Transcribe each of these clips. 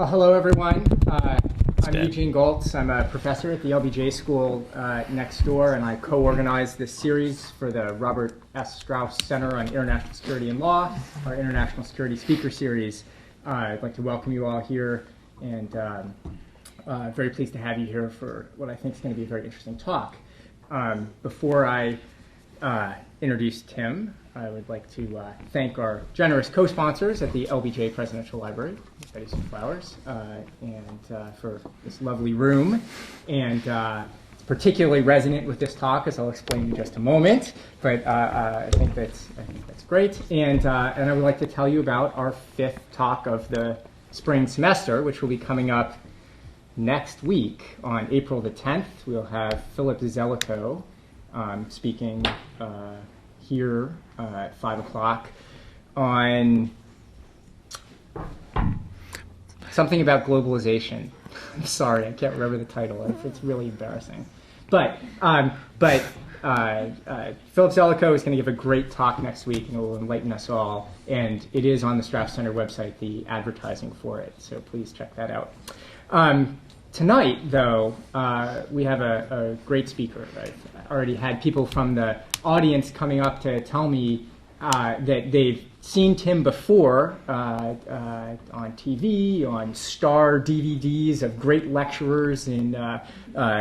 Hello, everyone. I'm Eugene Goltz. I'm a professor at the LBJ School next door, and I co-organize this series for the Robert S. Strauss Center on International Security and Law, our International Security Speaker Series. I'd like to welcome you all here, and very pleased to have you here for what I think is going to be a very interesting talk. Before I introduce Tim, I would like to thank our generous co-sponsors at the LBJ Presidential Library, Betty Sue Flowers, and for this lovely room. And it's particularly resonant with this talk, as I'll explain in just a moment. But I think that's great. And I would like to tell you about our fifth talk of the spring semester, which will be coming up next week on April the 10th. We'll have Philip Zelikow speaking here at 5 o'clock on something about globalization. I'm sorry, I can't remember the title. It's really embarrassing. But Philip Zelikow is going to give a great talk next week, and it will enlighten us all. And it is on the Strauss Center website, the advertising for it. So please check that out. Tonight, though, we have a great speaker. I've already had people from the audience coming up to tell me that they've seen Tim before on TV, on star DVDs of great lecturers in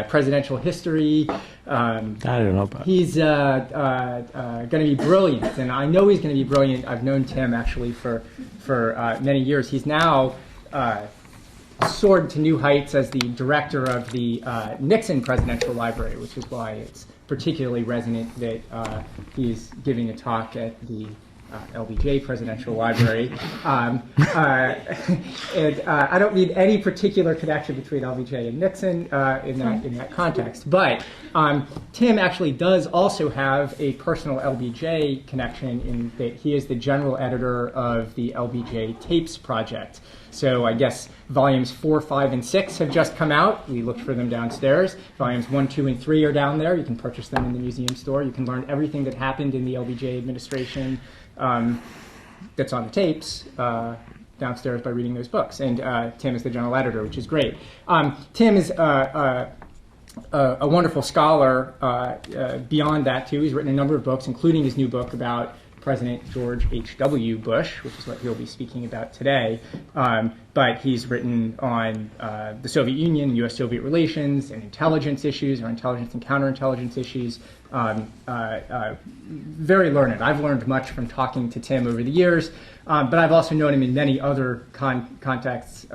presidential history. I don't know about. He's going to be brilliant, and I know he's going to be brilliant. I've known Tim actually for many years. He's now soared to new heights as the director of the Nixon Presidential Library, which is why it's particularly resonant that he's giving a talk at the LBJ Presidential Library. And I don't need any particular connection between LBJ and Nixon in that context. But Tim actually does also have a personal LBJ connection in that he is the general editor of the LBJ Tapes Project. So I guess volumes 4, 5, and 6 have just come out. We looked for them downstairs. Volumes 1, 2, and 3 are down there. You can purchase them in the museum store. You can learn everything that happened in the LBJ administration that's on the tapes downstairs by reading those books. And Tim is the general editor, which is great. Tim is a wonderful scholar beyond that, too. He's written a number of books, including his new book about President George H.W. Bush, which is what he'll be speaking about today. But he's written on the Soviet Union, U.S.-Soviet relations, and intelligence issues, or intelligence and counterintelligence issues. Very learned. I've learned much from talking to Tim over the years, but I've also known him in many other contexts.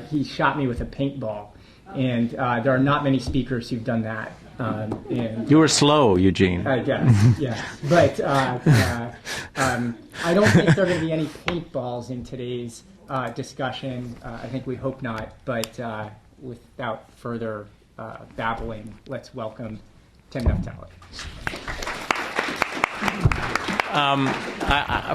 He shot me with a paintball, and there are not many speakers who've done that. And you were slow, Eugene. I guess, yes. But I don't think there are going to be any paintballs in today's discussion. I think we hope not. But without further babbling, let's welcome Tim Naftali.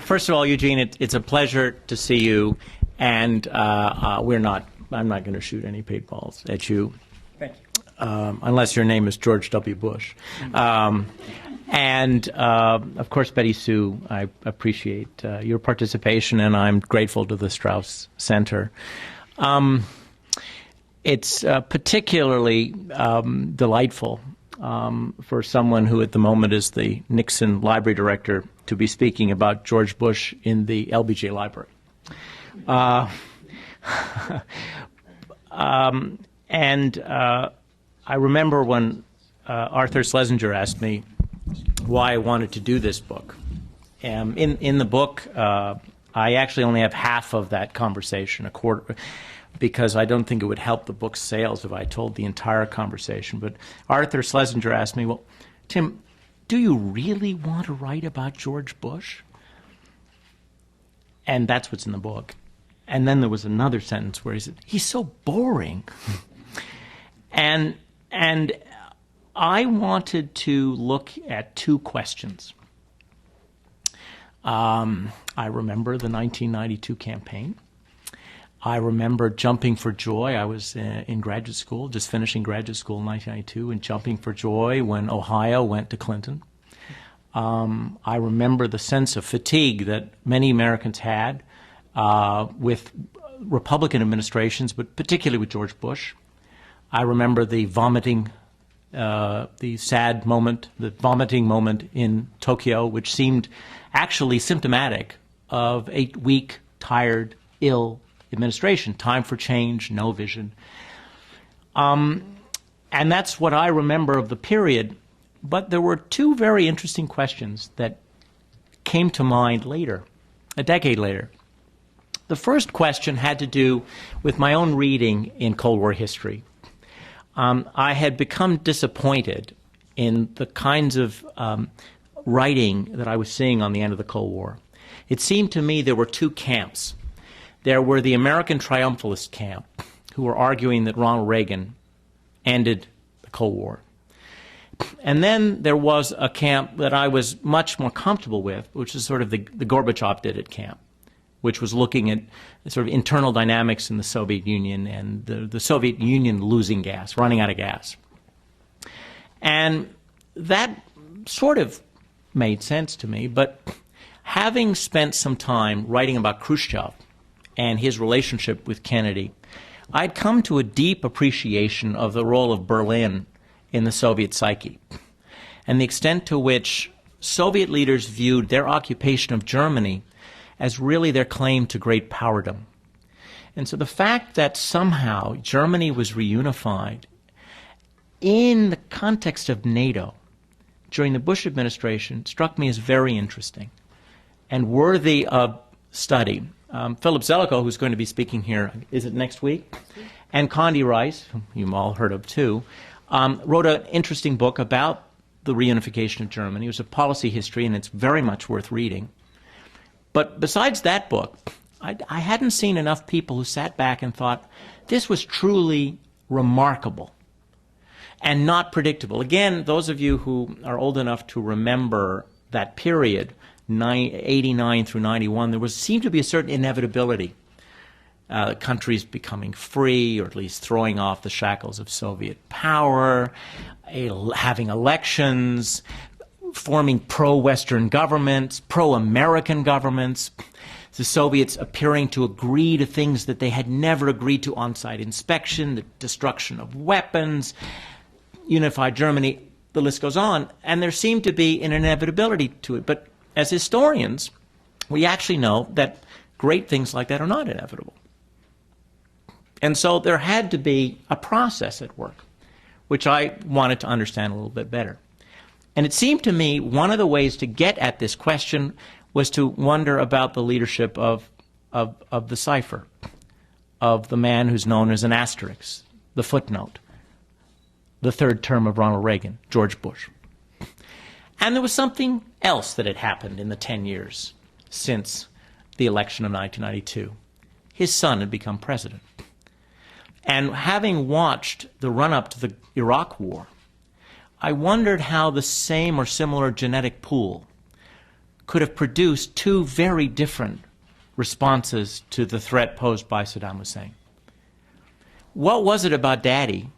First of all, Eugene, it's a pleasure to see you. And I'm not going to shoot any paintballs at you. Thank you. Unless your name is George W. Bush. And, of course, Betty Sue, I appreciate your participation, and I'm grateful to the Strauss Center. It's particularly delightful for someone who at the moment is the Nixon Library Director to be speaking about George Bush in the LBJ Library. I remember when Arthur Schlesinger asked me why I wanted to do this book. In the book, I actually only have half of that conversation, a quarter, because I don't think it would help the book's sales if I told the entire conversation. But Arthur Schlesinger asked me, well, Tim, do you really want to write about George Bush? And that's what's in the book. And then there was another sentence where he said, he's so boring. And I wanted to look at two questions. I remember the 1992 campaign. I remember jumping for joy. I was in graduate school, just finishing graduate school in 1992, and jumping for joy when Ohio went to Clinton. I remember the sense of fatigue that many Americans had with Republican administrations, but particularly with George Bush. I remember the sad moment, the vomiting moment in Tokyo, which seemed actually symptomatic of a weak, tired, ill administration. Time for change, no vision. And that's what I remember of the period. But there were two very interesting questions that came to mind later, a decade later. The first question had to do with my own reading in Cold War history. I had become disappointed in the kinds of writing that I was seeing on the end of the Cold War. It seemed to me there were two camps. There were the American triumphalist camp, who were arguing that Ronald Reagan ended the Cold War. And then there was a camp that I was much more comfortable with, which is sort of the Gorbachev did it camp, which was looking at sort of internal dynamics in the Soviet Union and the Soviet Union losing gas, running out of gas. And that sort of made sense to me, but having spent some time writing about Khrushchev and his relationship with Kennedy, I'd come to a deep appreciation of the role of Berlin in the Soviet psyche, and the extent to which Soviet leaders viewed their occupation of Germany as really their claim to great powerdom. And so the fact that somehow Germany was reunified in the context of NATO during the Bush administration struck me as very interesting and worthy of study. Philip Zelikow, who's going to be speaking here, is it next week? And Condi Rice, whom you've all heard of too, wrote an interesting book about the reunification of Germany. It was a policy history, and it's very much worth reading. But besides that book, I hadn't seen enough people who sat back and thought, this was truly remarkable and not predictable. Again, those of you who are old enough to remember that period, 89 through 91, there seemed to be a certain inevitability. Countries becoming free, or at least throwing off the shackles of Soviet power, having elections, forming pro-Western governments, pro-American governments, the Soviets appearing to agree to things that they had never agreed to, on-site inspection, the destruction of weapons, unified Germany, the list goes on. And there seemed to be an inevitability to it. But as historians, we actually know that great things like that are not inevitable. And so there had to be a process at work, which I wanted to understand a little bit better. And it seemed to me one of the ways to get at this question was to wonder about the leadership of the cipher, of the man who's known as an asterisk, the footnote, the third term of Ronald Reagan, George Bush. And there was something else that had happened in the 10 years since the election of 1992. His son had become president. And having watched the run-up to the Iraq War, I wondered how the same or similar genetic pool could have produced two very different responses to the threat posed by Saddam Hussein. What was it about Daddy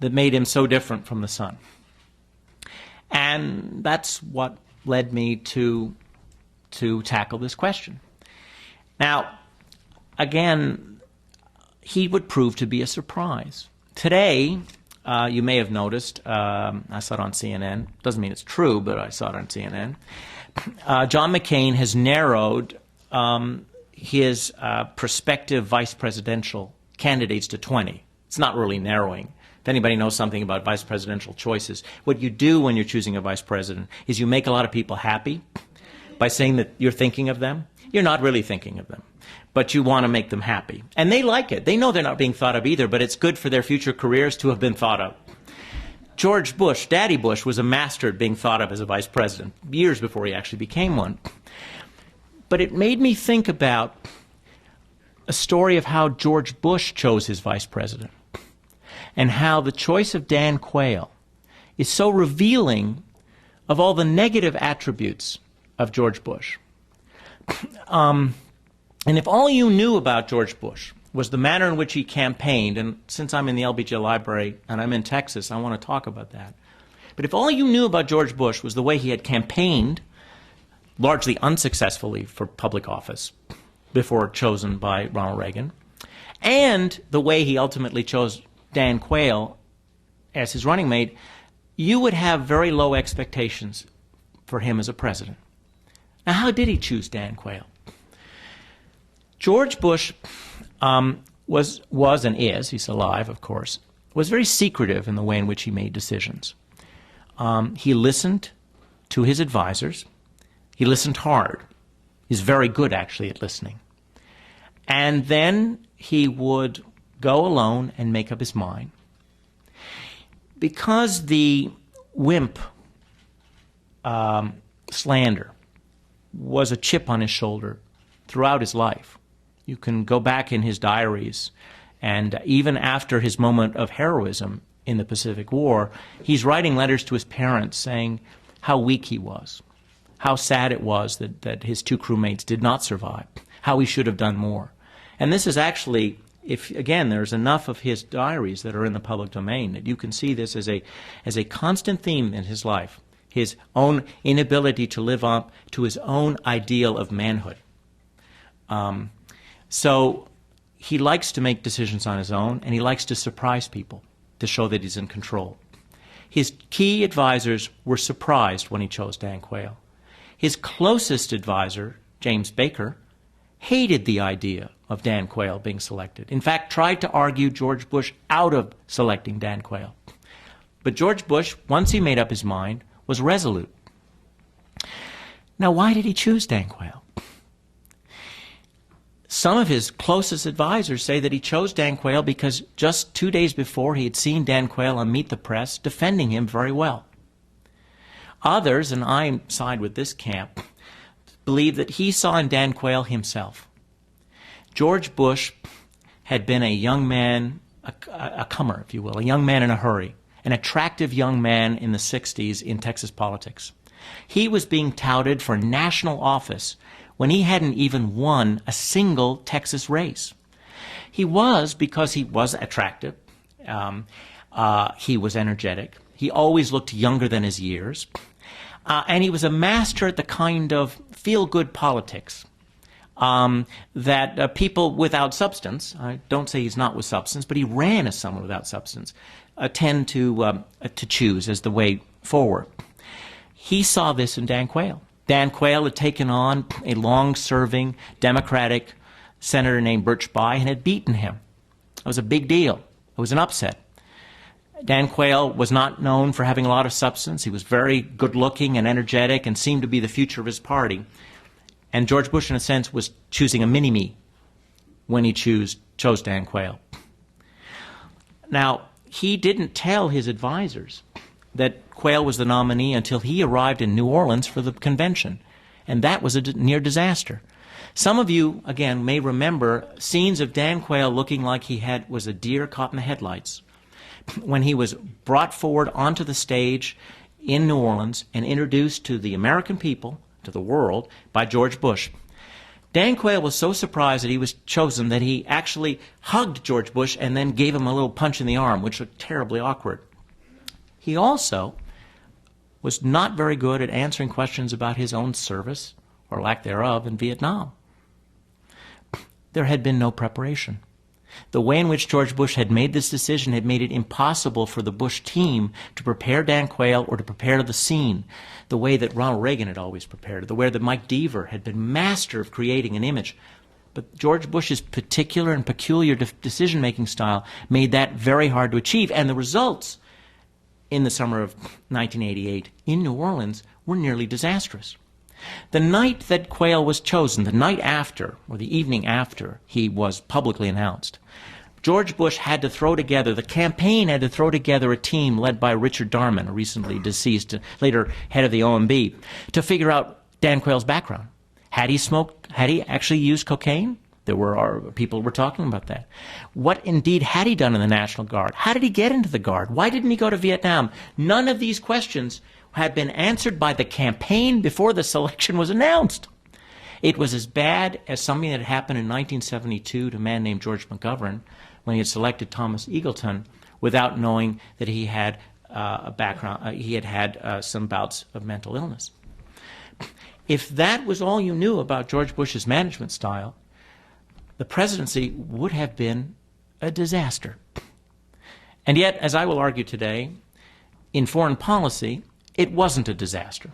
that made him so different from the son? And that's what led me to tackle this question. Now, again, he would prove to be a surprise. Today, you may have noticed, I saw it on CNN. Doesn't mean it's true, but I saw it on CNN. John McCain has narrowed his prospective vice presidential candidates to 20. It's not really narrowing. If anybody knows something about vice presidential choices, what you do when you're choosing a vice president is you make a lot of people happy by saying that you're thinking of them. You're not really thinking of them, but you want to make them happy. And they like it. They know they're not being thought of either, but it's good for their future careers to have been thought of. George Bush, Daddy Bush, was a master at being thought of as a vice president years before he actually became one. But it made me think about a story of how George Bush chose his vice president and how the choice of Dan Quayle is so revealing of all the negative attributes of George Bush. And if all you knew about George Bush was the manner in which he campaigned, and since I'm in the LBJ library and I'm in Texas, I want to talk about that. But if all you knew about George Bush was the way he had campaigned, largely unsuccessfully for public office, before chosen by Ronald Reagan, and the way he ultimately chose Dan Quayle as his running mate, you would have very low expectations for him as a president. Now, how did he choose Dan Quayle? George Bush was and is, he's alive, of course, was very secretive in the way in which he made decisions. He listened to his advisors. He listened hard. He's very good, actually, at listening. And then he would go alone and make up his mind. Because the wimp slander was a chip on his shoulder throughout his life. You can go back in his diaries, and even after his moment of heroism in the Pacific War, he's writing letters to his parents saying how weak he was, how sad it was that his two crewmates did not survive, how he should have done more. And this is actually, if again, there's enough of his diaries that are in the public domain that you can see this as a constant theme in his life, his own inability to live up to his own ideal of manhood. So he likes to make decisions on his own, and he likes to surprise people to show that he's in control. His key advisors were surprised when he chose Dan Quayle. His closest advisor, James Baker, hated the idea of Dan Quayle being selected. In fact, tried to argue George Bush out of selecting Dan Quayle. But George Bush, once he made up his mind, was resolute. Now, why did he choose Dan Quayle? Some of his closest advisors say that he chose Dan Quayle because just 2 days before he had seen Dan Quayle on Meet the Press defending him very well. Others, and I side with this camp, believe that he saw in Dan Quayle himself. George Bush had been a young man, a comer, if you will, a young man in a hurry, an attractive young man in the 60s in Texas politics. He was being touted for national office when he hadn't even won a single Texas race. He was because he was attractive, he was energetic, he always looked younger than his years, and he was a master at the kind of feel-good politics that people without substance, I don't say he's not with substance, but he ran as someone without substance, tend to choose as the way forward. He saw this in Dan Quayle. Dan Quayle had taken on a long-serving Democratic senator named Birch Bayh and had beaten him. It was a big deal. It was an upset. Dan Quayle was not known for having a lot of substance. He was very good-looking and energetic and seemed to be the future of his party. And George Bush, in a sense, was choosing a mini-me when he chose Dan Quayle. Now, he didn't tell his advisors that Quayle was the nominee until he arrived in New Orleans for the convention. And that was a near disaster. Some of you, again, may remember scenes of Dan Quayle looking like he was a deer caught in the headlights when he was brought forward onto the stage in New Orleans and introduced to the American people, to the world, by George Bush. Dan Quayle was so surprised that he was chosen that he actually hugged George Bush and then gave him a little punch in the arm, which looked terribly awkward. He also was not very good at answering questions about his own service, or lack thereof, in Vietnam. There had been no preparation. The way in which George Bush had made this decision had made it impossible for the Bush team to prepare Dan Quayle or to prepare the scene the way that Ronald Reagan had always prepared, the way that Mike Deaver had been master of creating an image. But George Bush's particular and peculiar decision-making style made that very hard to achieve, and the results in the summer of 1988 in New Orleans were nearly disastrous. The night that Quayle was chosen, the night after, or the evening after he was publicly announced, George Bush had to throw together, the campaign had to throw together a team led by Richard Darman, a recently deceased, later head of the OMB, to figure out Dan Quayle's background. Had he actually used cocaine? People were talking about that. What indeed had he done in the National Guard? How did he get into the Guard? Why didn't he go to Vietnam? None of these questions had been answered by the campaign before the selection was announced. It was as bad as something that happened in 1972 to a man named George McGovern when he had selected Thomas Eagleton without knowing that he had a background, he had had some bouts of mental illness. If that was all you knew about George Bush's management style, the presidency would have been a disaster. And yet, as I will argue today, in foreign policy, it wasn't a disaster.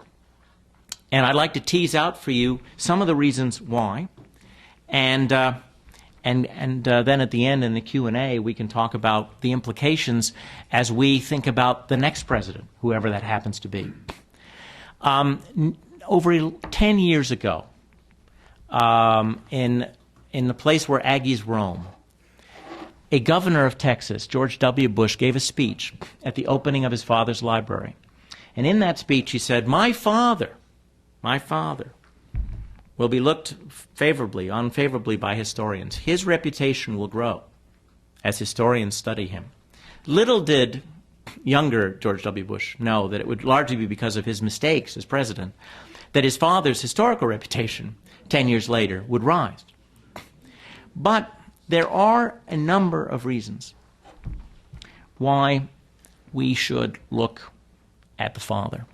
And I'd like to tease out for you some of the reasons why. And then at the end in the Q&A, we can talk about the implications as we think about the next president, whoever that happens to be. Over 10 years ago, in the place where Aggies roam, a governor of Texas, George W. Bush, gave a speech at the opening of his father's library. And in that speech, he said, my father will be looked unfavorably by historians. His reputation will grow as historians study him. Little did younger George W. Bush know that it would largely be because of his mistakes as president that his father's historical reputation 10 years later would rise. But there are a number of reasons why we should look at the father.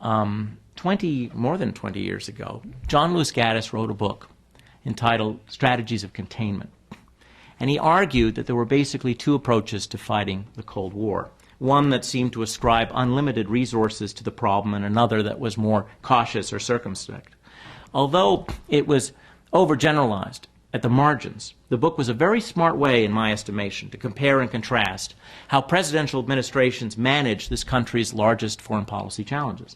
More than 20 years ago, John Lewis Gaddis wrote a book entitled Strategies of Containment. And he argued that there were basically two approaches to fighting the Cold War. One that seemed to ascribe unlimited resources to the problem, and another that was more cautious or circumspect. Although it was overgeneralized at the margins, the book was a very smart way, in my estimation, to compare and contrast how presidential administrations manage this country's largest foreign policy challenges.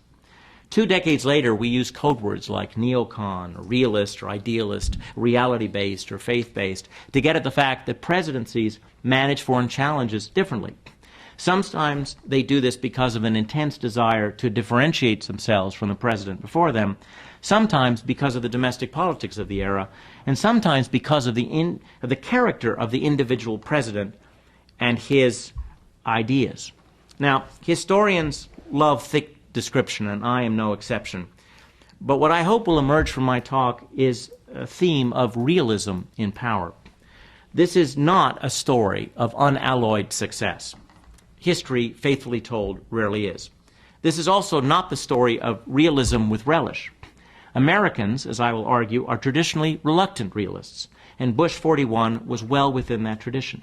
2 decades later, we use code words like neocon, or realist, or idealist, reality-based, or faith-based to get at the fact that presidencies manage foreign challenges differently. Sometimes they do this because of an intense desire to differentiate themselves from the president before them, sometimes because of the domestic politics of the era, and sometimes because of the character of the individual president and his ideas. Now, historians love thick description, and I am no exception. But what I hope will emerge from my talk is a theme of realism in power. This is not a story of unalloyed success. History, faithfully told, rarely is. This is also not the story of realism with relish. Americans, as I will argue, are traditionally reluctant realists, and Bush 41 was well within that tradition.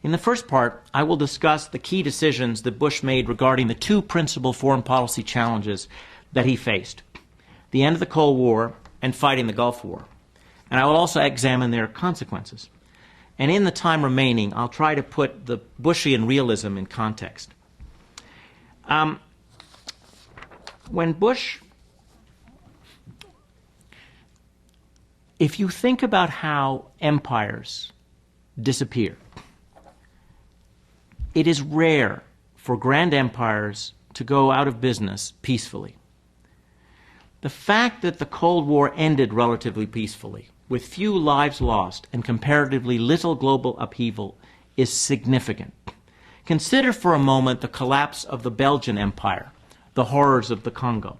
In the first part, I will discuss the key decisions that Bush made regarding the two principal foreign policy challenges that he faced: the end of the Cold War and fighting the Gulf War. And I will also examine their consequences. And in the time remaining, I'll try to put the Bushian realism in context. If you think about how empires disappear, it is rare for grand empires to go out of business peacefully. The fact that the Cold War ended relatively peacefully, with few lives lost and comparatively little global upheaval, is significant. Consider for a moment the collapse of the Belgian Empire, the horrors of the Congo,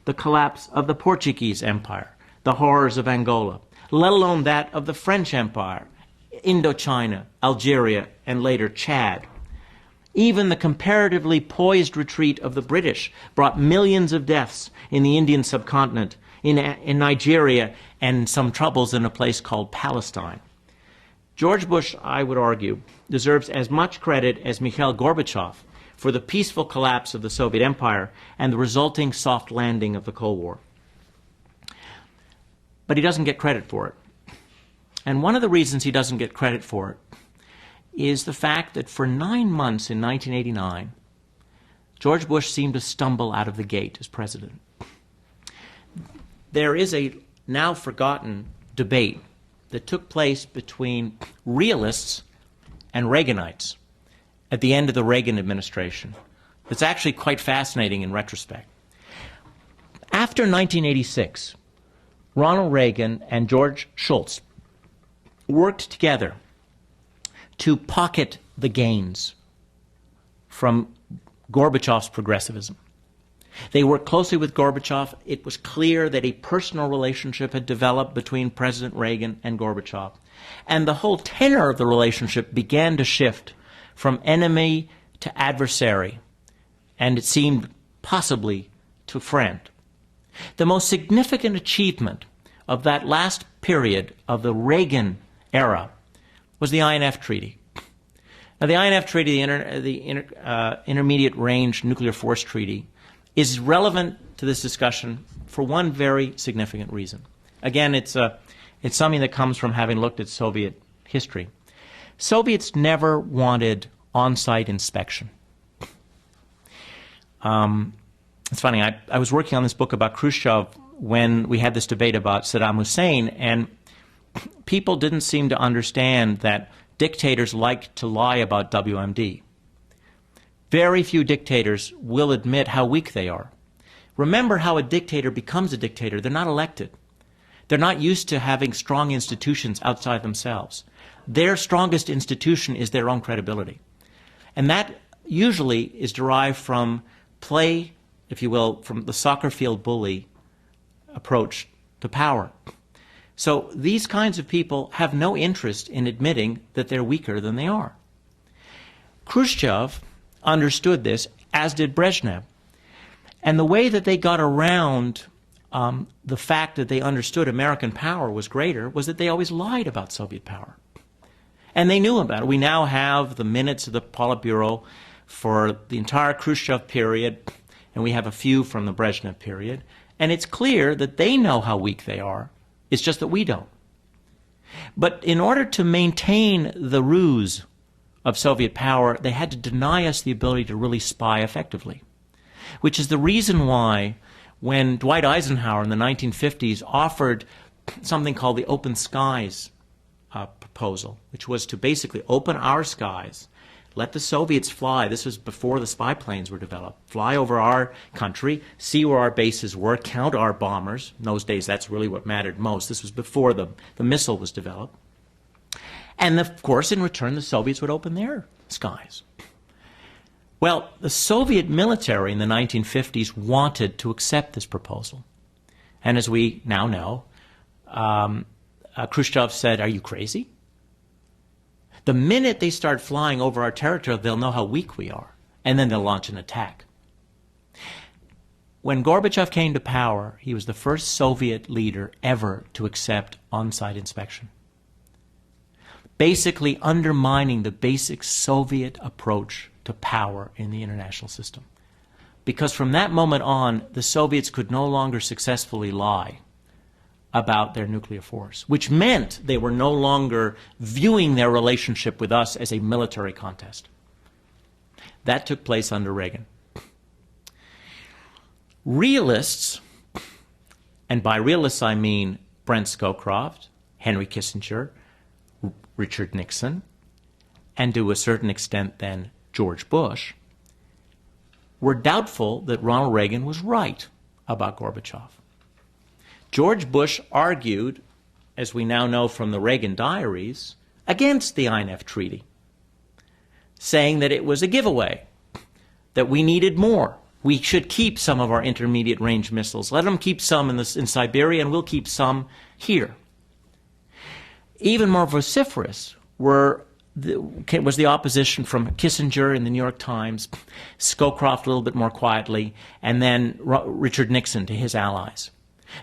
the collapse of the Portuguese Empire, the horrors of Angola, let alone that of the French Empire, Indochina, Algeria, and later Chad. Even the comparatively poised retreat of the British brought millions of deaths in the Indian subcontinent, in Nigeria, and some troubles in a place called Palestine. George Bush, I would argue, deserves as much credit as Mikhail Gorbachev for the peaceful collapse of the Soviet Empire and the resulting soft landing of the Cold War. But he doesn't get credit for it. And one of the reasons he doesn't get credit for it is the fact that for 9 months in 1989, George Bush seemed to stumble out of the gate as president. There is a now forgotten debate that took place between realists and Reaganites at the end of the Reagan administration. It's actually quite fascinating in retrospect. After 1986, Ronald Reagan and George Shultz worked together to pocket the gains from Gorbachev's progressivism. They worked closely with Gorbachev. It was clear that a personal relationship had developed between President Reagan and Gorbachev. And the whole tenor of the relationship began to shift from enemy to adversary, and it seemed possibly to friend. The most significant achievement of that last period of the Reagan era was the INF Treaty. Now, the INF Treaty, the Intermediate Range Nuclear Force Treaty, is relevant to this discussion for one very significant reason. Again, it's something that comes from having looked at Soviet history. Soviets never wanted on-site inspection. It's funny, I was working on this book about Khrushchev when we had this debate about Saddam Hussein, and people didn't seem to understand that dictators like to lie about WMD. Very few dictators will admit how weak they are. Remember how a dictator becomes a dictator. They're not elected. They're not used to having strong institutions outside themselves. Their strongest institution is their own credibility. And that usually is derived from play, if you will, from the soccer field bully approach to power. So these kinds of people have no interest in admitting that they're weaker than they are. Khrushchev understood this, as did Brezhnev. And the way that they got around the fact that they understood American power was greater was that they always lied about Soviet power. And they knew about it. We now have the minutes of the Politburo for the entire Khrushchev period, and we have a few from the Brezhnev period. And it's clear that they know how weak they are. It's just that we don't. But in order to maintain the ruse of Soviet power, they had to deny us the ability to really spy effectively, which is the reason why when Dwight Eisenhower in the 1950s offered something called the Open Skies proposal, which was to basically open our skies, let the Soviets fly. This was before the spy planes were developed. Fly over our country, see where our bases were, count our bombers. In those days, that's really what mattered most. This was before the missile was developed. And, of course, in return, the Soviets would open their skies. Well, the Soviet military in the 1950s wanted to accept this proposal. And as we now know, Khrushchev said, "Are you crazy? The minute they start flying over our territory, they'll know how weak we are, and then they'll launch an attack." When Gorbachev came to power, he was the first Soviet leader ever to accept on-site inspection, basically undermining the basic Soviet approach to power in the international system. Because from that moment on, the Soviets could no longer successfully lie about their nuclear force, which meant they were no longer viewing their relationship with us as a military contest. That took place under Reagan. Realists, and by realists I mean Brent Scowcroft, Henry Kissinger, Richard Nixon, and to a certain extent then George Bush, were doubtful that Ronald Reagan was right about Gorbachev. George Bush argued, as we now know from the Reagan diaries, against the INF Treaty, saying that it was a giveaway, that we needed more. We should keep some of our intermediate range missiles. Let them keep some in Siberia, and we'll keep some here. Even more vociferous was the opposition from Kissinger in the New York Times, Scowcroft a little bit more quietly, and then Richard Nixon to his allies.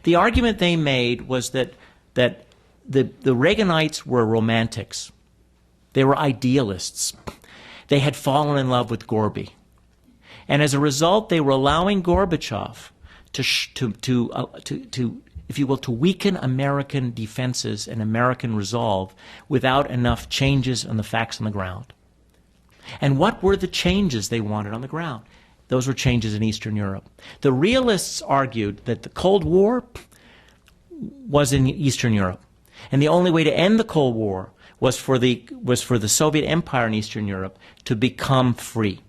The argument they made was that the Reaganites were romantics. They were idealists. They had fallen in love with Gorby. And as a result, they were allowing Gorbachev to if you will, to weaken American defenses and American resolve without enough changes in the facts on the ground. And what were the changes they wanted on the ground? Those were changes in Eastern Europe. The realists argued that the Cold War was in Eastern Europe, and the only way to end the Cold War was for the Soviet Empire in Eastern Europe to become free.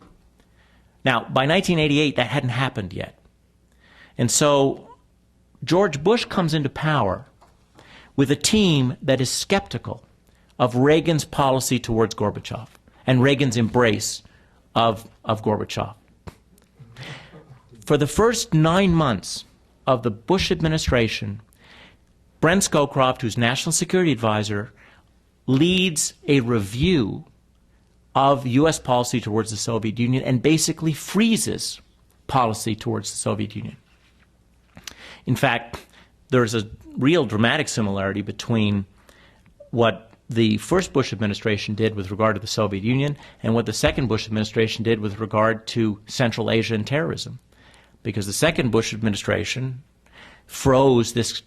Now, by 1988, that hadn't happened yet. And so George Bush comes into power with a team that is skeptical of Reagan's policy towards Gorbachev and Reagan's embrace of Gorbachev. For the first 9 months of the Bush administration, Brent Scowcroft, who's National Security Advisor, leads a review of U.S. policy towards the Soviet Union and basically freezes policy towards the Soviet Union. In fact, there's a real dramatic similarity between what the first Bush administration did with regard to the Soviet Union and what the second Bush administration did with regard to Central Asia and terrorism. Because the second Bush administration froze this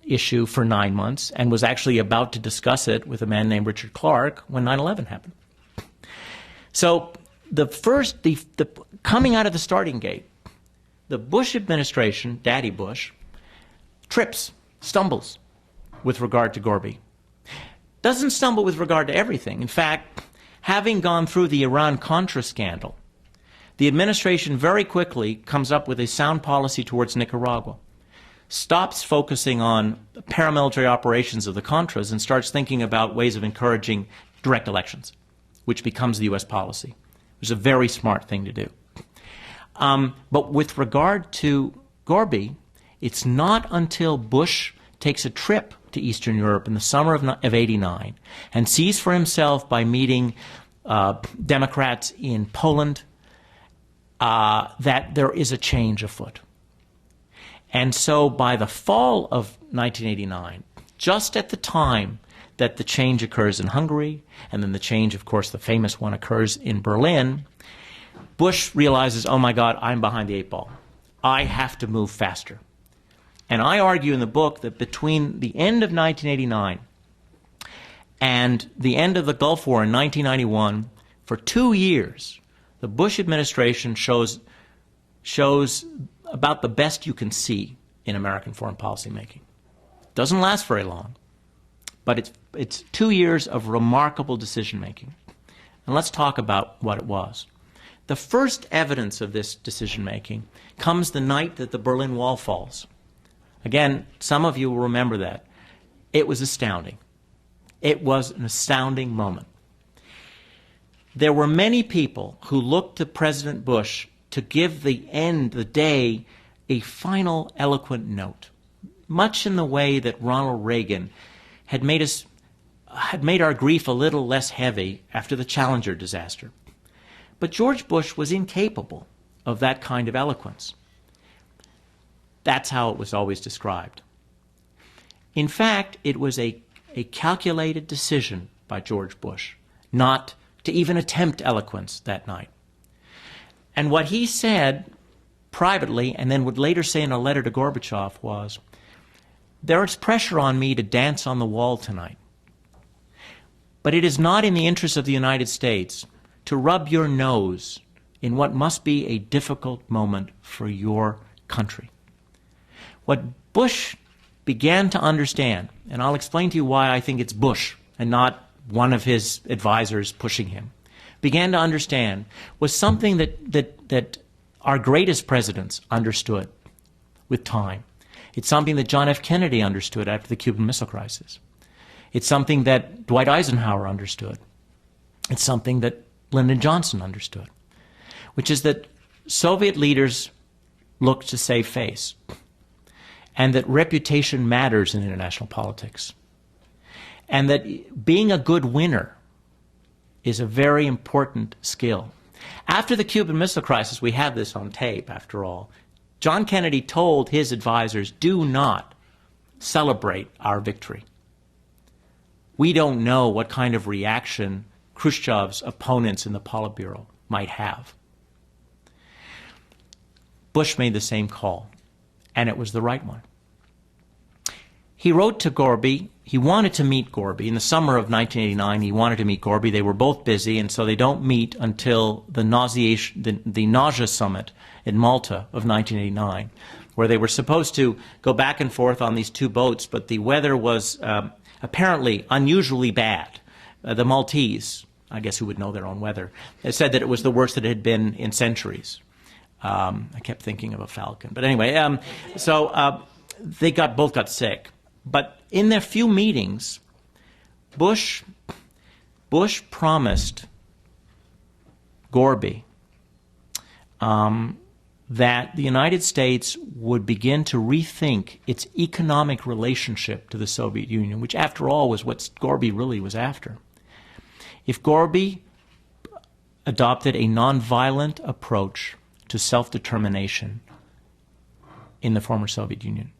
issue for 9 months and was actually about to discuss it with a man named Richard Clarke when 9/11 happened. So the coming out of the starting gate, the Bush administration, Daddy Bush, stumbles with regard to Gorby. Doesn't stumble with regard to everything. In fact, having gone through the Iran-Contra scandal, the administration very quickly comes up with a sound policy towards Nicaragua, stops focusing on paramilitary operations of the Contras and starts thinking about ways of encouraging direct elections, which becomes the U.S. policy. It was a very smart thing to do. But with regard to Gorby, it's not until Bush takes a trip to Eastern Europe in the summer of '89 and sees for himself by meeting Democrats in Poland that there is a change afoot. And so by the fall of 1989, just at the time that the change occurs in Hungary, and then the change, of course, the famous one occurs in Berlin, Bush realizes, oh my God, I'm behind the 8 ball. I have to move faster. And I argue in the book that between the end of 1989 and the end of the Gulf War in 1991, for 2 years, the Bush administration shows about the best you can see in American foreign policy making. Doesn't last very long, but it's 2 years of remarkable decision making. And let's talk about what it was. The first evidence of this decision making comes the night that the Berlin Wall falls. Again, some of you will remember that. It was astounding. It was an astounding moment. There were many people who looked to President Bush to give the day, a final eloquent note, much in the way that Ronald Reagan had made our grief a little less heavy after the Challenger disaster. But George Bush was incapable of that kind of eloquence. That's how it was always described. In fact, it was a calculated decision by George Bush not to even attempt eloquence that night. And what he said privately, and then would later say in a letter to Gorbachev, was, there is pressure on me to dance on the wall tonight. But it is not in the interest of the United States to rub your nose in what must be a difficult moment for your country. What Bush began to understand, and I'll explain to you why I think it's Bush and not one of his advisors pushing him, began to understand was something that our greatest presidents understood with time. It's something that John F. Kennedy understood after the Cuban Missile Crisis. It's something that Dwight Eisenhower understood. It's something that Lyndon Johnson understood, which is that Soviet leaders look to save face, and that reputation matters in international politics, and that being a good winner is a very important skill. After the Cuban Missile Crisis, we have this on tape, after all, John Kennedy told his advisors, do not celebrate our victory. We don't know what kind of reaction Khrushchev's opponents in the Politburo might have. Bush made the same call, and it was the right one. He wrote to Gorby. He wanted to meet Gorby. In the summer of 1989, he wanted to meet Gorby. They were both busy, and so they don't meet until the Nausea Summit in Malta of 1989, where they were supposed to go back and forth on these 2 boats, but the weather was apparently unusually bad. The Maltese, I guess who would know their own weather, said that it was the worst that it had been in centuries. I kept thinking of a falcon. But anyway, they both got sick. But in their few meetings, Bush promised Gorby that the United States would begin to rethink its economic relationship to the Soviet Union, which after all was what Gorby really was after. If Gorby adopted a nonviolent approach to self-determination in the former Soviet Union,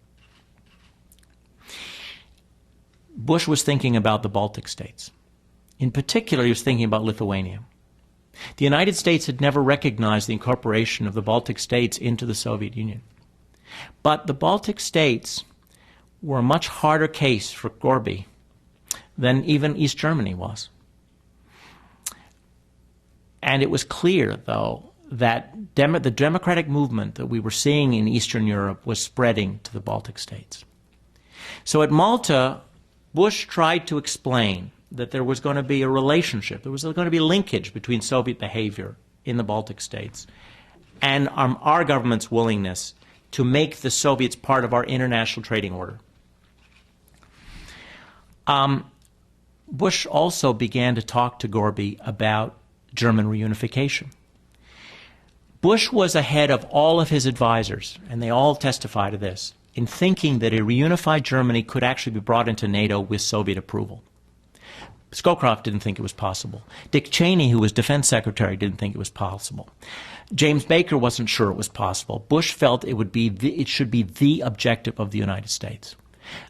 Bush was thinking about the Baltic states. In particular, he was thinking about Lithuania. The United States had never recognized the incorporation of the Baltic states into the Soviet Union. But the Baltic states were a much harder case for Gorby than even East Germany was. And it was clear, though, that the democratic movement that we were seeing in Eastern Europe was spreading to the Baltic states. So at Malta, Bush tried to explain that there was going to be a relationship, there was going to be a linkage between Soviet behavior in the Baltic states and our government's willingness to make the Soviets part of our international trading order. Bush also began to talk to Gorby about German reunification. Bush was ahead of all of his advisors, and they all testify to this, in thinking that a reunified Germany could actually be brought into NATO with Soviet approval. Scowcroft didn't think it was possible. Dick Cheney, who was defense secretary, didn't think it was possible. James Baker wasn't sure it was possible. Bush felt it should be the objective of the United States.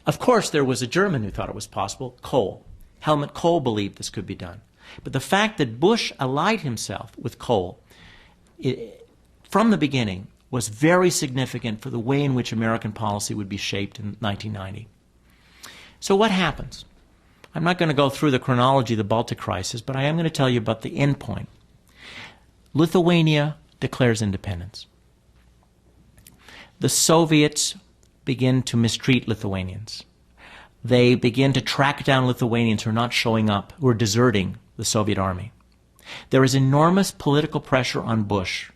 Of course, there was a German who thought it was possible, Kohl. Helmut Kohl believed this could be done. But the fact that Bush allied himself with Kohl from the beginning was very significant for the way in which American policy would be shaped in 1990. So what happens? I'm not going to go through the chronology of the Baltic crisis, but I am going to tell you about the end point. Lithuania declares independence. The Soviets begin to mistreat Lithuanians. They begin to track down Lithuanians who are not showing up, who are deserting the Soviet army. There is enormous political pressure on Bush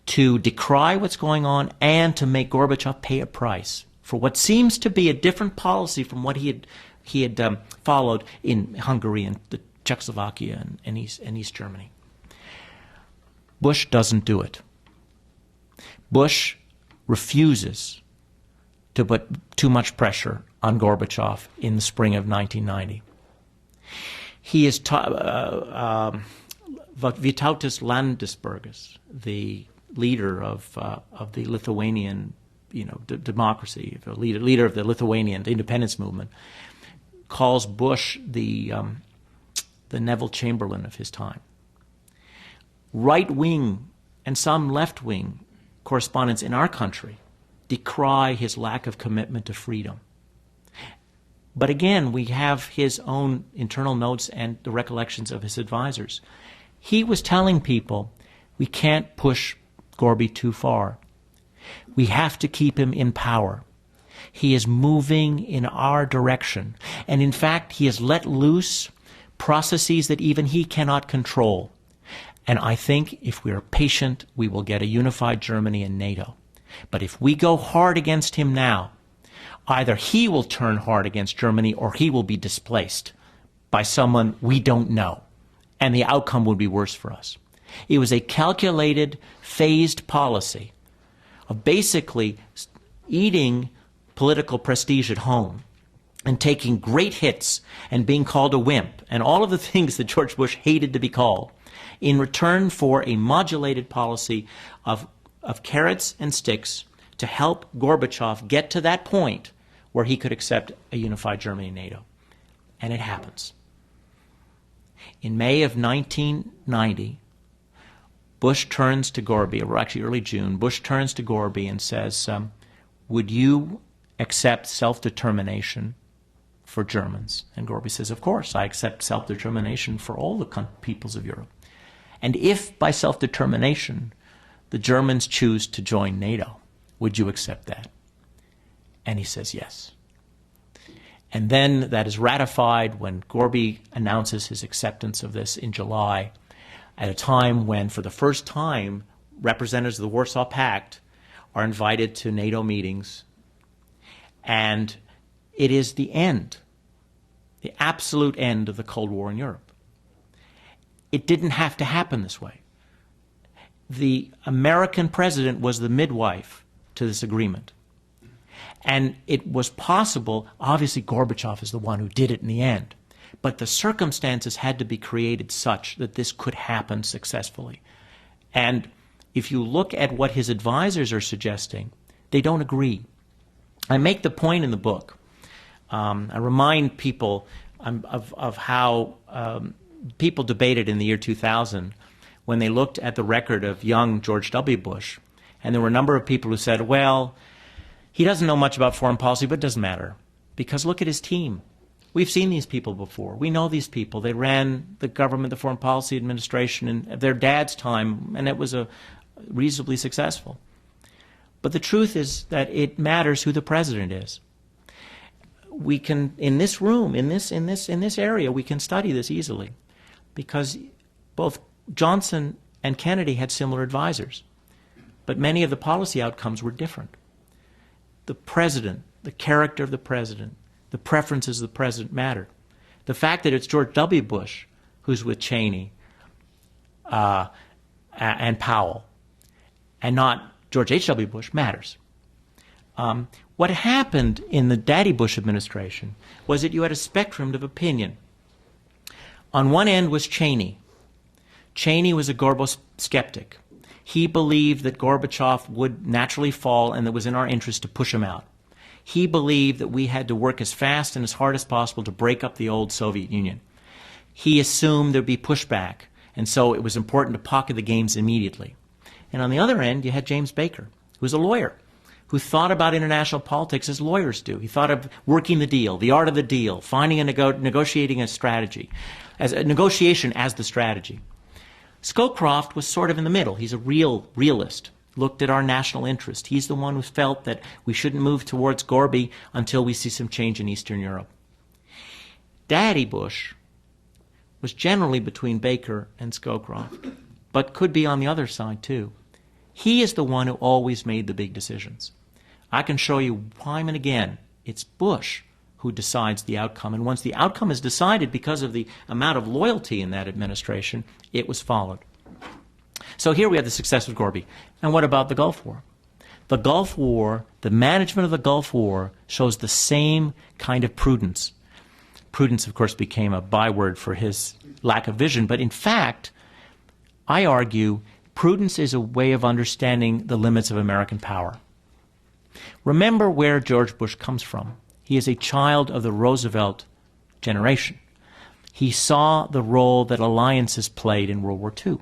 to decry what's going on and to make Gorbachev pay a price for what seems to be a different policy from what he had followed in Hungary and Czechoslovakia and East Germany. Bush doesn't do it. Bush refuses to put too much pressure on Gorbachev in the spring of 1990. He is Vytautas Landsbergis, the leader of the Lithuanian, democracy, the leader of the Lithuanian independence movement, calls Bush the Neville Chamberlain of his time. Right-wing and some left-wing correspondents in our country decry his lack of commitment to freedom. But again, we have his own internal notes and the recollections of his advisors. He was telling people, we can't push Gorby too far. We have to keep him in power. He is moving in our direction. And in fact, he has let loose processes that even he cannot control. And I think if we are patient, we will get a unified Germany and NATO. But if we go hard against him now, either he will turn hard against Germany or he will be displaced by someone we don't know. And the outcome would be worse for us. It was a calculated, phased policy of basically eating political prestige at home and taking great hits and being called a wimp and all of the things that George Bush hated to be called in return for a modulated policy of carrots and sticks to help Gorbachev get to that point where he could accept a unified Germany and NATO. And it happens. In May of 1990, Bush turns to Gorby, or actually early June, Bush turns to Gorby and says, would you accept self-determination for Germans? And Gorby says, of course, I accept self-determination for all the peoples of Europe. And if by self-determination the Germans choose to join NATO, would you accept that? And he says yes. And then that is ratified when Gorby announces his acceptance of this in July, at a time when, for the first time, representatives of the Warsaw Pact are invited to NATO meetings. And it is the end, the absolute end of the Cold War in Europe. It didn't have to happen this way. The American president was the midwife to this agreement. And it was possible, obviously Gorbachev is the one who did it in the end, but the circumstances had to be created such that this could happen successfully. And if you look at what his advisors are suggesting, they don't agree. I make the point in the book I remind people of how people debated in the year 2000 when they looked at the record of young George W. Bush. And there were a number of people who said, well, he doesn't know much about foreign policy, but it doesn't matter. Because look at his team. We've seen these people before. We know these people. They ran the government, the Foreign Policy Administration in their dad's time, and it was reasonably successful. But the truth is that it matters who the president is. We can, in this room, in this area, we can study this easily, because both Johnson and Kennedy had similar advisors, but many of the policy outcomes were different. The president, the character of the president, the preferences of the president mattered. The fact that it's George W. Bush who's with Cheney and Powell, and not George H.W. Bush, matters. What happened in the Daddy Bush administration was that you had a spectrum of opinion. On one end was Cheney. Cheney was a Gorbachev skeptic. He believed that Gorbachev would naturally fall and that it was in our interest to push him out. He believed that we had to work as fast and as hard as possible to break up the old Soviet Union. He assumed there'd be pushback, and so it was important to pocket the games immediately. And on the other end, you had James Baker, who was a lawyer, who thought about international politics as lawyers do. He thought of working the deal, the art of the deal, finding negotiating a strategy, as a negotiation as the strategy. Scowcroft was sort of in the middle. He's a realist, looked at our national interest. He's the one who felt that we shouldn't move towards Gorby until we see some change in Eastern Europe. Daddy Bush was generally between Baker and Scowcroft, but could be on the other side too. He is the one who always made the big decisions. I can show you time and again, it's Bush who decides the outcome. And once the outcome is decided because of the amount of loyalty in that administration, it was followed. So here we have the success of Gorby. And what about the Gulf War? The Gulf War, the management of the Gulf War, shows the same kind of prudence. Prudence, of course, became a byword for his lack of vision. But in fact, I argue prudence is a way of understanding the limits of American power. Remember where George Bush comes from. He is a child of the Roosevelt generation. He saw the role that alliances played in World War II.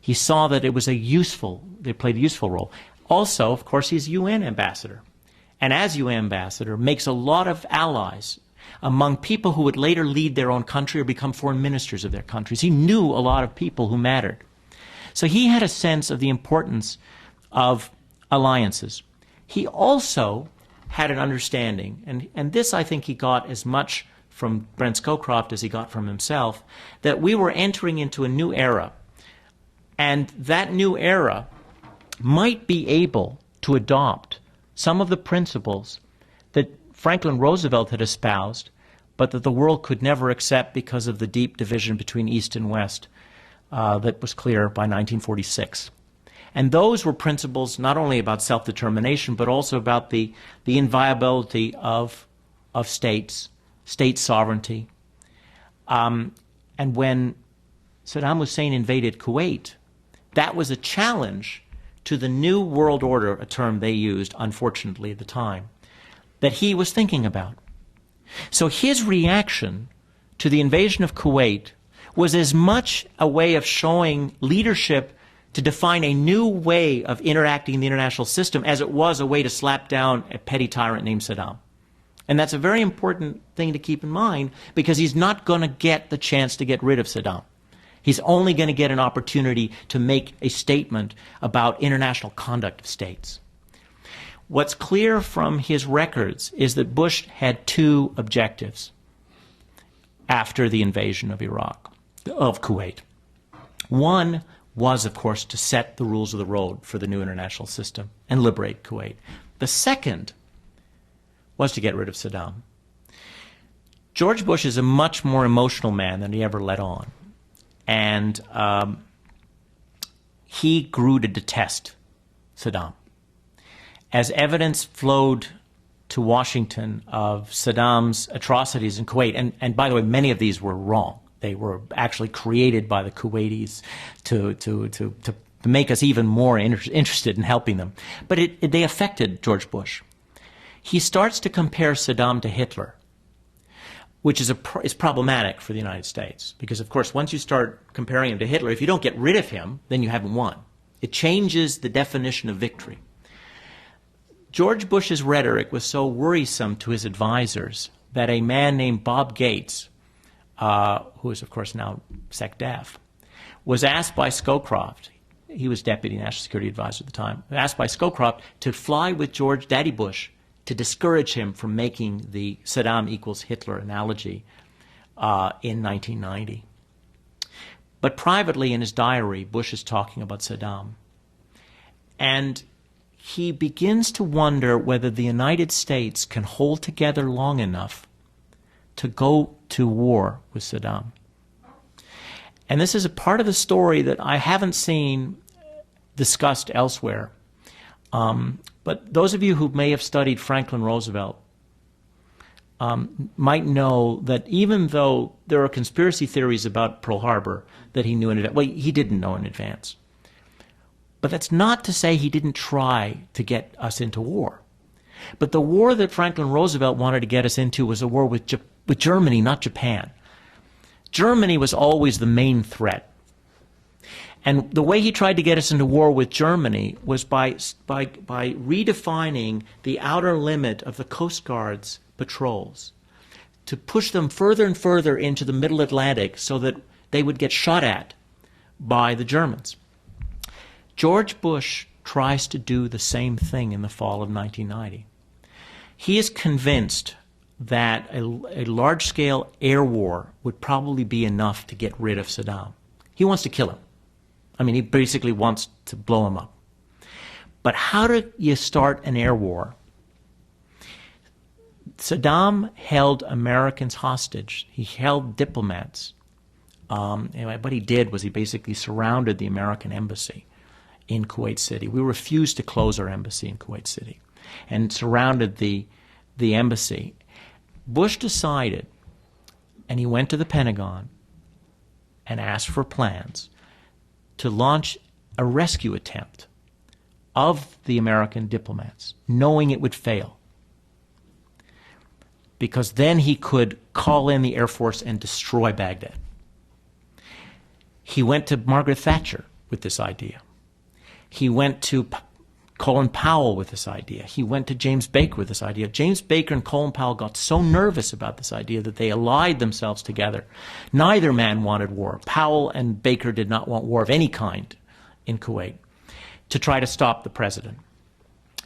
He saw that it was they played a useful role. Also, of course, he's UN ambassador. And as UN ambassador, makes a lot of allies among people who would later lead their own country or become foreign ministers of their countries. He knew a lot of people who mattered. So he had a sense of the importance of alliances. He also had an understanding, and this I think he got as much from Brent Scowcroft as he got from himself, that we were entering into a new era. And that new era might be able to adopt some of the principles that Franklin Roosevelt had espoused, but that the world could never accept because of the deep division between East and West that was clear by 1946. And those were principles not only about self-determination, but also about the inviolability of states, state sovereignty. And when Saddam Hussein invaded Kuwait, that was a challenge to the New World Order, a term they used, unfortunately, at the time, that he was thinking about. So his reaction to the invasion of Kuwait was as much a way of showing leadership to define a new way of interacting in the international system as it was a way to slap down a petty tyrant named Saddam. And that's a very important thing to keep in mind, because he's not going to get the chance to get rid of Saddam. He's only going to get an opportunity to make a statement about international conduct of states. What's clear from his records is that Bush had two objectives after the invasion of Kuwait. One was, of course, to set the rules of the road for the new international system and liberate Kuwait. The second was to get rid of Saddam. George Bush is a much more emotional man than he ever let on. And he grew to detest Saddam. As evidence flowed to Washington of Saddam's atrocities in Kuwait, and by the way, many of these were wrong. They were actually created by the Kuwaitis to make us even more interested in helping them. But they affected George Bush. he starts to compare Saddam to Hitler, which is problematic for the United States. Because, of course, once you start comparing him to Hitler, if you don't get rid of him, then you haven't won. It changes the definition of victory. George Bush's rhetoric was so worrisome to his advisors that a man named Bob Gates, who is, of course, now SecDef, was asked by Scowcroft, he was Deputy National Security Advisor at the time, asked by Scowcroft to fly with George Daddy Bush to discourage him from making the Saddam equals Hitler analogy in 1990. But privately in his diary, Bush is talking about Saddam. And he begins to wonder whether the United States can hold together long enough to go to war with Saddam. And this is a part of the story that I haven't seen discussed elsewhere. But those of you who may have studied Franklin Roosevelt might know that even though there are conspiracy theories about Pearl Harbor that he knew in advance, well, he didn't know in advance. But that's not to say he didn't try to get us into war. But the war that Franklin Roosevelt wanted to get us into was a war with Germany, not Japan. Germany was always the main threat. And the way he tried to get us into war with Germany was by redefining the outer limit of the Coast Guard's patrols, to push them further and further into the Middle Atlantic so that they would get shot at by the Germans. George Bush tries to do the same thing in the fall of 1990. He is convinced that a large-scale air war would probably be enough to get rid of Saddam. He wants to kill him. I mean, he basically wants to blow him up. But how do you start an air war? Saddam held Americans hostage. He held diplomats. What he did was he basically surrounded the American embassy in Kuwait City. We refused to close our embassy in Kuwait City and surrounded the embassy. Bush decided, and he went to the Pentagon and asked for plans to launch a rescue attempt of the American diplomats, knowing it would fail. Because then he could call in the Air Force and destroy Baghdad. He went to Margaret Thatcher with this idea. He went to Colin Powell with this idea. He went to James Baker with this idea. James Baker and Colin Powell got so nervous about this idea that they allied themselves together. Neither man wanted war. Powell and Baker did not want war of any kind in Kuwait to try to stop the president.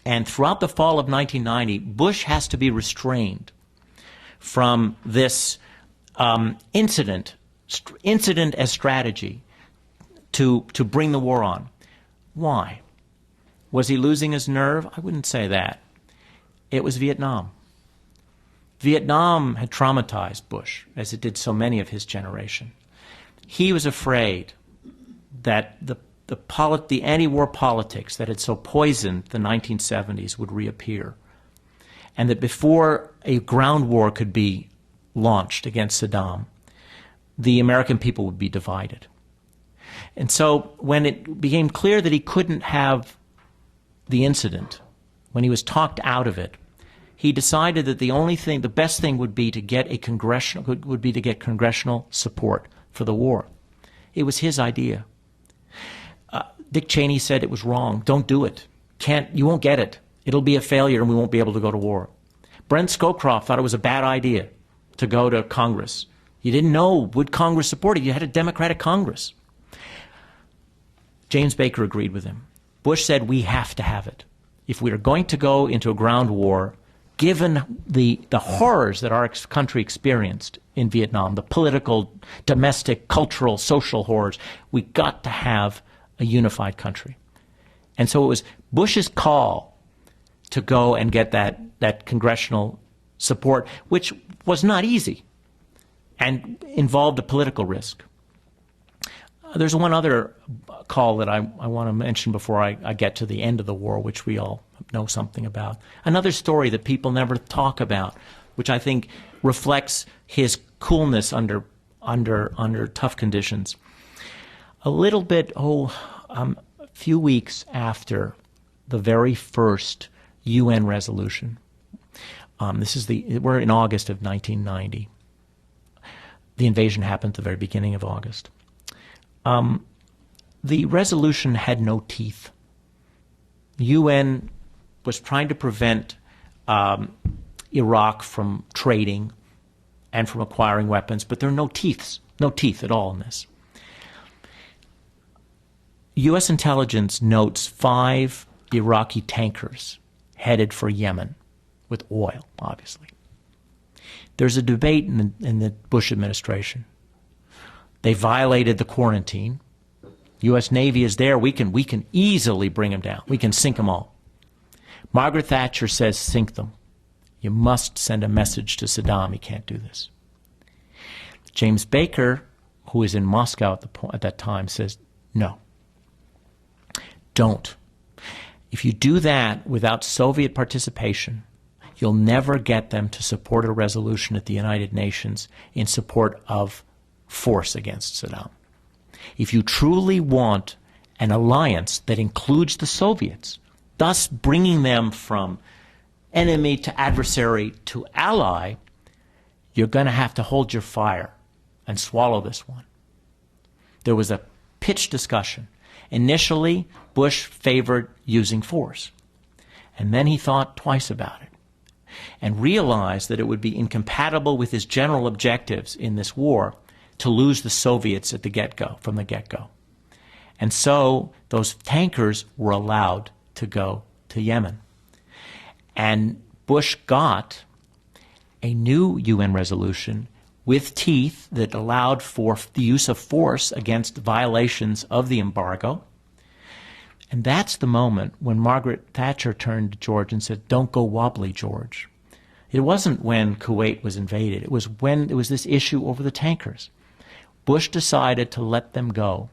And throughout the fall of 1990, Bush has to be restrained from this incident as strategy to bring the war on. Why? Was he losing his nerve? I wouldn't say that. It was Vietnam. Vietnam had traumatized Bush, as it did so many of his generation. He was afraid that the anti-war politics that had so poisoned the 1970s would reappear, and that before a ground war could be launched against Saddam, the American people would be divided. And so when it became clear that he couldn't have the incident, when he was talked out of it, he decided that the best thing would be to get congressional support for the war. It was his idea. Dick Cheney said it was wrong. Don't do it. You won't get it. It'll be a failure and we won't be able to go to war. Brent Scowcroft thought it was a bad idea to go to Congress. You didn't know, would Congress support it? You had a Democratic Congress. James Baker agreed with him. Bush said, we have to have it. If we are going to go into a ground war, given the horrors that our country experienced in Vietnam, the political, domestic, cultural, social horrors, we got to have a unified country. And so it was Bush's call to go and get that congressional support, which was not easy and involved a political risk. There's one other call that I want to mention before I get to the end of the war, which we all know something about. Another story that people never talk about, which I think reflects his coolness under tough conditions. A few weeks after the very first UN resolution, We're in August of 1990. The invasion happened at the very beginning of August. The resolution had no teeth. The UN was trying to prevent Iraq from trading and from acquiring weapons, but there are no teeth at all in this. U.S. intelligence notes 5 Iraqi tankers headed for Yemen with oil, obviously. There's a debate in the Bush administration. They violated the quarantine. U.S. Navy is there. We can easily bring them down. We can sink them all. Margaret Thatcher says, sink them. You must send a message to Saddam. He can't do this. James Baker, who is in Moscow at that time, says, no. Don't. If you do that without Soviet participation, you'll never get them to support a resolution at the United Nations in support of force against Saddam. If you truly want an alliance that includes the Soviets, thus bringing them from enemy to adversary to ally, you're going to have to hold your fire and swallow this one. There was a pitched discussion. Initially, Bush favored using force. And then he thought twice about it and realized that it would be incompatible with his general objectives in this war to lose the Soviets at the get-go, from the get-go. And so those tankers were allowed to go to Yemen. And Bush got a new UN resolution with teeth that allowed for the use of force against violations of the embargo. And that's the moment when Margaret Thatcher turned to George and said, don't go wobbly, George. It wasn't when Kuwait was invaded. It was when there was this issue over the tankers. Bush decided to let them go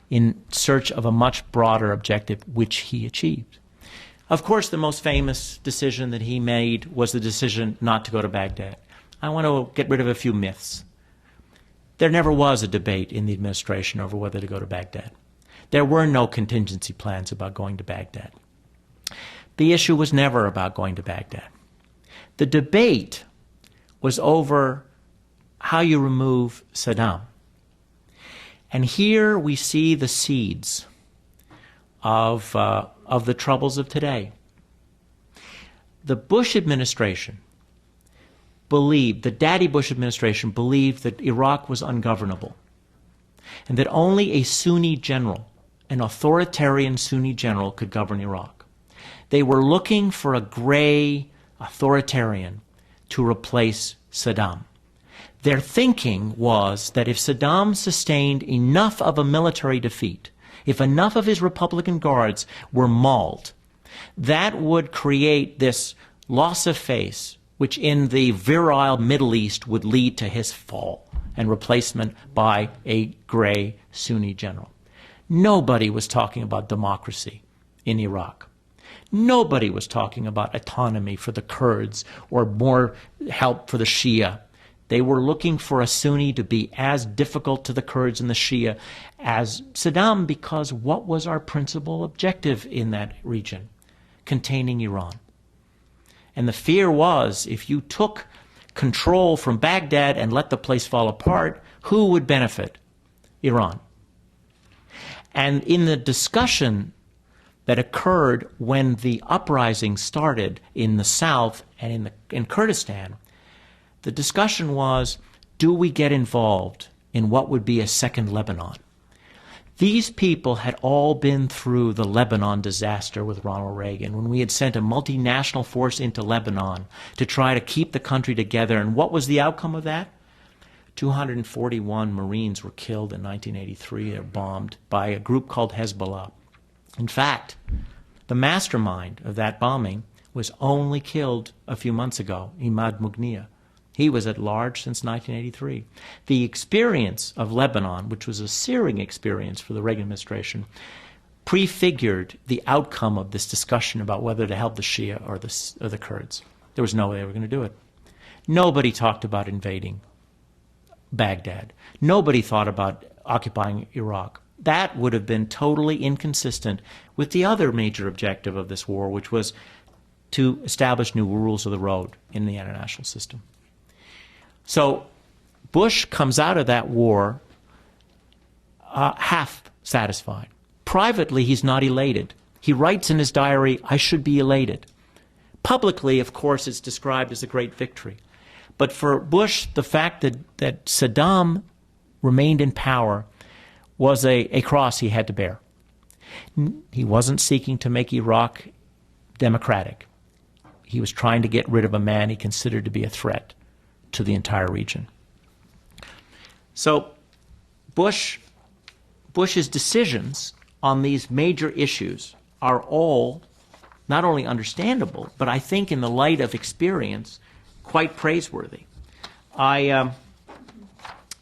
in search of a much broader objective, which he achieved. Of course, the most famous decision that he made was the decision not to go to Baghdad. I want to get rid of a few myths. There never was a debate in the administration over whether to go to Baghdad. There were no contingency plans about going to Baghdad. The issue was never about going to Baghdad. The debate was over how you remove Saddam. And here we see the seeds of the troubles of today. The Bush administration believed, the Daddy Bush administration believed that Iraq was ungovernable and that only a Sunni general, an authoritarian Sunni general, could govern Iraq. They were looking for a gray authoritarian to replace Saddam. Their thinking was that if Saddam sustained enough of a military defeat, if enough of his Republican guards were mauled, that would create this loss of face, which in the virile Middle East would lead to his fall and replacement by a gray Sunni general. Nobody was talking about democracy in Iraq. Nobody was talking about autonomy for the Kurds or more help for the Shia. They were looking for a Sunni to be as difficult to the Kurds and the Shia as Saddam, because what was our principal objective in that region? Containing Iran. And the fear was, if you took control from Baghdad and let the place fall apart, who would benefit? Iran. And in the discussion that occurred when the uprising started in the south and in Kurdistan, the discussion was, do we get involved in what would be a second Lebanon? These people had all been through the Lebanon disaster with Ronald Reagan, when we had sent a multinational force into Lebanon to try to keep the country together. And what was the outcome of that? 241 Marines were killed in 1983 or bombed by a group called Hezbollah. In fact, the mastermind of that bombing was only killed a few months ago, Imad Mughniya. He was at large since 1983. The experience of Lebanon, which was a searing experience for the Reagan administration, prefigured the outcome of this discussion about whether to help the Shia or the Kurds. There was no way they were going to do it. Nobody talked about invading Baghdad. Nobody thought about occupying Iraq. That would have been totally inconsistent with the other major objective of this war, which was to establish new rules of the road in the international system. So Bush comes out of that war half satisfied. Privately, he's not elated. He writes in his diary, "I should be elated." Publicly, of course, it's described as a great victory. But for Bush, the fact that Saddam remained in power was a cross he had to bear. He wasn't seeking to make Iraq democratic. He was trying to get rid of a man he considered to be a threat to the entire region. So Bush's decisions on these major issues are all not only understandable, but I think in the light of experience, quite praiseworthy. I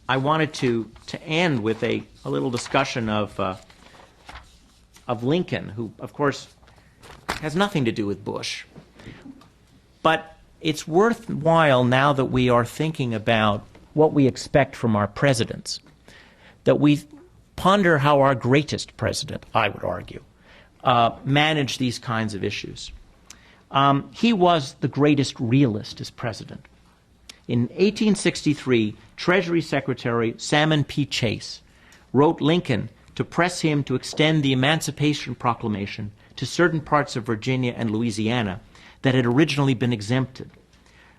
wanted to end with a little discussion of Lincoln, who, of course, has nothing to do with Bush. But it's worthwhile, now that we are thinking about what we expect from our presidents, that we ponder how our greatest president, I would argue, managed these kinds of issues. He was the greatest realist as president. In 1863, Treasury Secretary Salmon P. Chase wrote Lincoln to press him to extend the Emancipation Proclamation to certain parts of Virginia and Louisiana that had originally been exempted.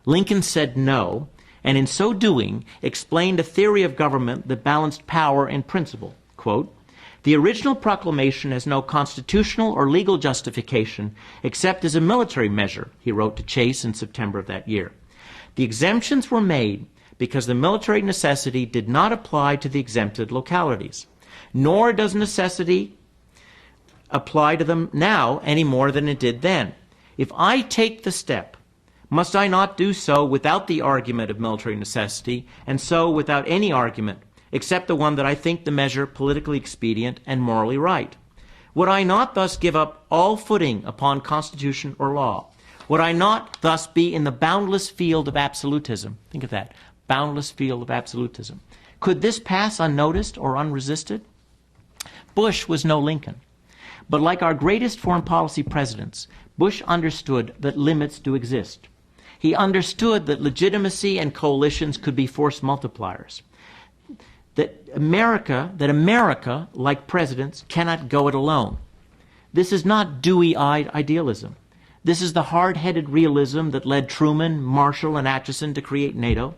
Lincoln said no, and in so doing explained a theory of government that balanced power and principle. Quote, "The original proclamation has no constitutional or legal justification except as a military measure," he wrote to Chase in September of that year. "The exemptions were made because the military necessity did not apply to the exempted localities, nor does necessity apply to them now any more than it did then. If I take the step, must I not do so without the argument of military necessity, and so without any argument, except the one that I think the measure politically expedient and morally right? Would I not thus give up all footing upon constitution or law? Would I not thus be in the boundless field of absolutism?" Think of that, boundless field of absolutism. "Could this pass unnoticed or unresisted?" Bush was no Lincoln. But like our greatest foreign policy presidents, Bush understood that limits do exist. He understood that legitimacy and coalitions could be force multipliers. That America, like presidents, cannot go it alone. This is not dewy-eyed idealism. This is the hard-headed realism that led Truman, Marshall, and Atchison to create NATO,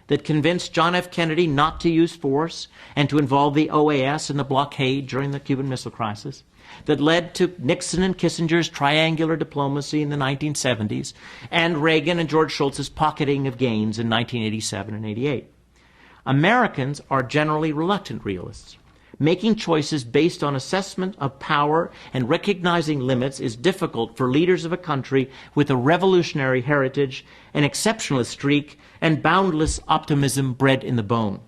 that convinced John F. Kennedy not to use force and to involve the OAS in the blockade during the Cuban Missile Crisis, that led to Nixon and Kissinger's triangular diplomacy in the 1970s, and Reagan and George Shultz's pocketing of gains in 1987 and 88. Americans are generally reluctant realists. Making choices based on assessment of power and recognizing limits is difficult for leaders of a country with a revolutionary heritage, an exceptionalist streak, and boundless optimism bred in the bone.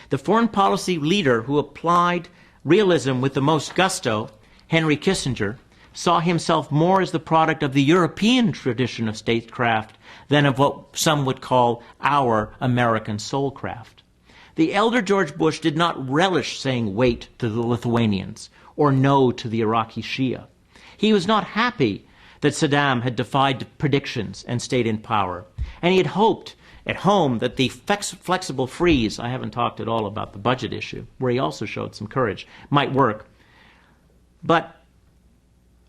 The foreign policy leader who applied realism with the most gusto, Henry Kissinger, saw himself more as the product of the European tradition of statecraft than of what some would call our American soulcraft. The elder George Bush did not relish saying wait to the Lithuanians or no to the Iraqi Shia. He was not happy that Saddam had defied predictions and stayed in power, and he had hoped at home that the flexible freeze — I haven't talked at all about the budget issue, where he also showed some courage — might work. But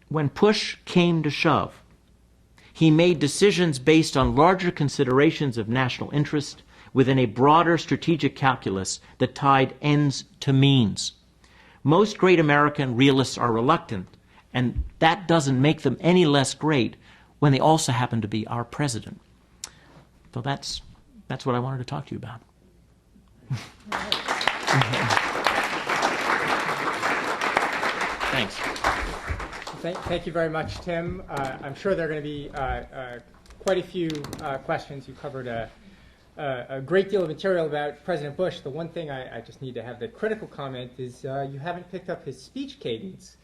when push came to shove, he made decisions based on larger considerations of national interest within a broader strategic calculus that tied ends to means. Most great American realists are reluctant, and that doesn't make them any less great when they also happen to be our president. So that's what I wanted to talk to you about. Thanks. Thank you very much, Tim. I'm sure there are going to be quite a few questions. You covered a great deal of material about President Bush. The one thing I just need to have the critical comment is you haven't picked up his speech cadence.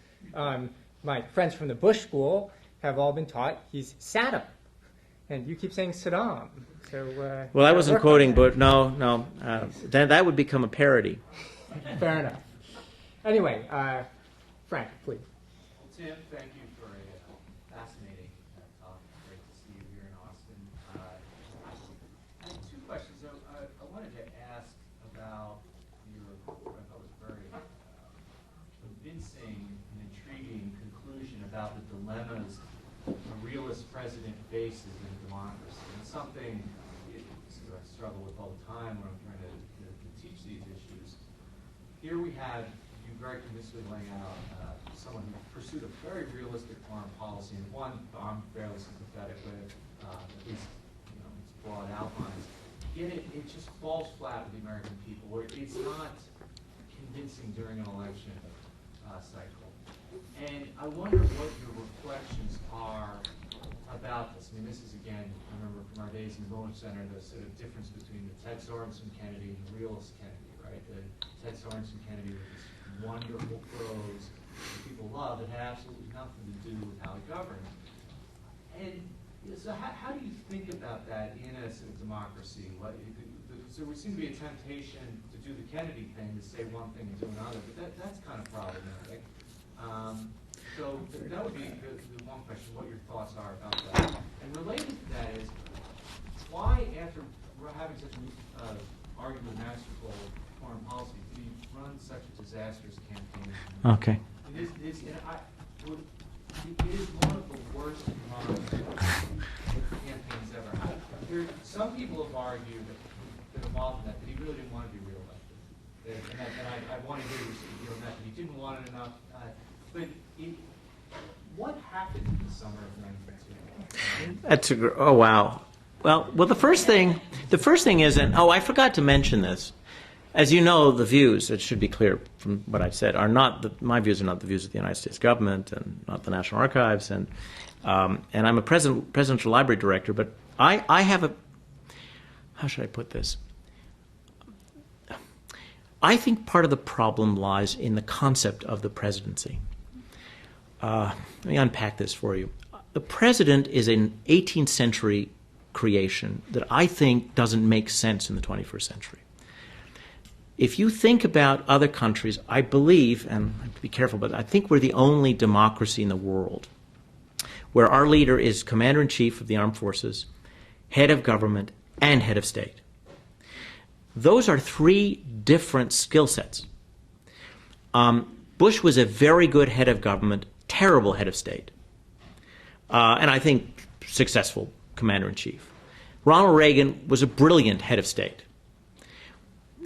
My friends from the Bush School have all been taught he's Saddam, and you keep saying Saddam. So, well, I wasn't quoting, but no. Then that would become a parody. Fair enough. Anyway, Frank, please. Tim, thank you for a fascinating talk. faces in democracy. It's something I struggle with all the time when I'm trying to teach these issues. Here we have you very convincingly laying out someone who pursued a very realistic foreign policy, and one I'm fairly sympathetic with, at least its broad outlines. Yet it just falls flat with the American people, where it's not convincing during an election cycle. And I wonder what your reflections are about this. I mean, this is, again, I remember from our days in the Miller Center, the sort of difference between the Ted Sorensen Kennedy and the realist Kennedy, right? The Ted Sorensen Kennedy with this wonderful prose that people love that had absolutely nothing to do with how he governed. And so how do you think about that in a sort of democracy? So there would seem to be a temptation to do the Kennedy thing, to say one thing and do another, but that's kind of problematic. So that would be the one question, what your thoughts are about that. And related to that is, why, after having such an arguably masterful foreign policy, did he run such a disastrous campaign? Okay. It is one of the worst run campaigns ever. Some people have argued that involved in that he really didn't want to be reelected. And I want to hear your that he didn't want it enough. But what happened in the summer of 1992? Oh wow. Well, the first thing is, and I forgot to mention this. As you know, the views, it should be clear from what I've said, my views are not the views of the United States government and not the National Archives, and I'm a presidential library director, but I have how should I put this? I think part of the problem lies in the concept of the presidency. Let me unpack this for you. The president is an 18th century creation that I think doesn't make sense in the 21st century. If you think about other countries, I believe, and I have to be careful, but I think we're the only democracy in the world where our leader is commander-in-chief of the armed forces, head of government, and head of state. Those are three different skill sets. Bush was a very good head of government, terrible head of state, and I think successful commander-in-chief. Ronald Reagan was a brilliant head of state.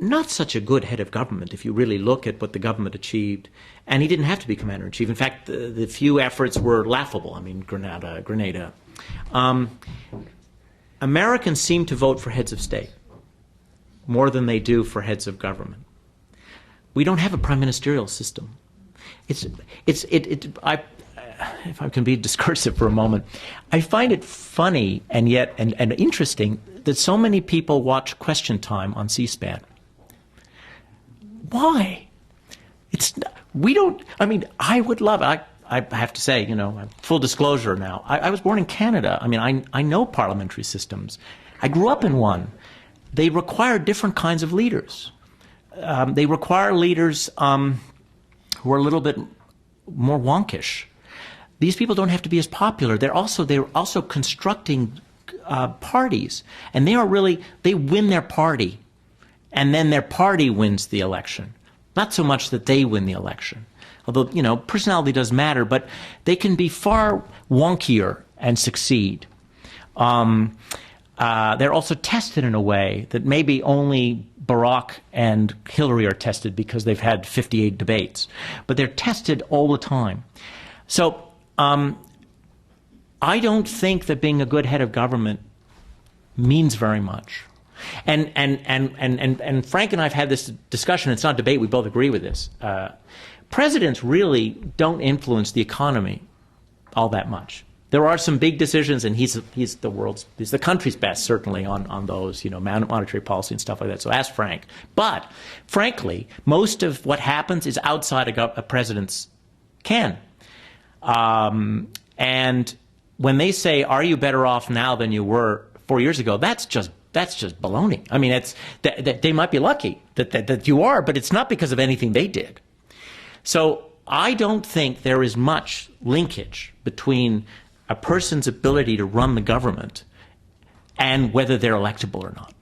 Not such a good head of government if you really look at what the government achieved, and he didn't have to be commander-in-chief. In fact, the few efforts were laughable. I mean, Grenada. Americans seem to vote for heads of state more than they do for heads of government. We don't have a prime ministerial system. If I can be discursive for a moment, I find it funny and yet and interesting that so many people watch Question Time on C-SPAN. Why? I would love it. I have to say, full disclosure now, I was born in Canada. I mean, I know parliamentary systems. I grew up in one. They require different kinds of leaders. They require leaders who are a little bit more wonkish. These people don't have to be as popular. They're also constructing parties, and they win their party, and then their party wins the election. Not so much that they win the election, although personality does matter, but they can be far wonkier and succeed. They're also tested in a way that maybe only Barack and Hillary are tested because they've had 58 debates, but they're tested all the time. So I don't think that being a good head of government means very much. And Frank and I have had this discussion. It's not a debate. We both agree with this. Presidents really don't influence the economy all that much. There are some big decisions, and he's the country's best, certainly, on those, monetary policy and stuff like that. So ask Frank. But frankly, most of what happens is outside a president's ken. And when they say, "Are you better off now than you were 4 years ago?" That's just baloney. I mean, they might be lucky that you are, but it's not because of anything they did. So I don't think there is much linkage between a person's ability to run the government and whether they're electable or not.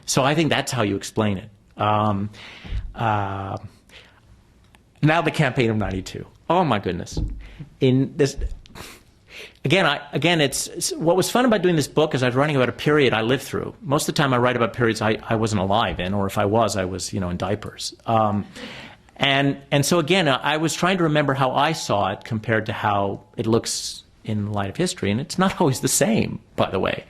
So I think that's how you explain it. Now the campaign of '92. Oh my goodness! again, it's what was fun about doing this book is I was writing about a period I lived through. Most of the time I write about periods I wasn't alive in, or if I was in diapers. And so again, I was trying to remember how I saw it compared to how it looks in light of history, and it's not always the same, by the way.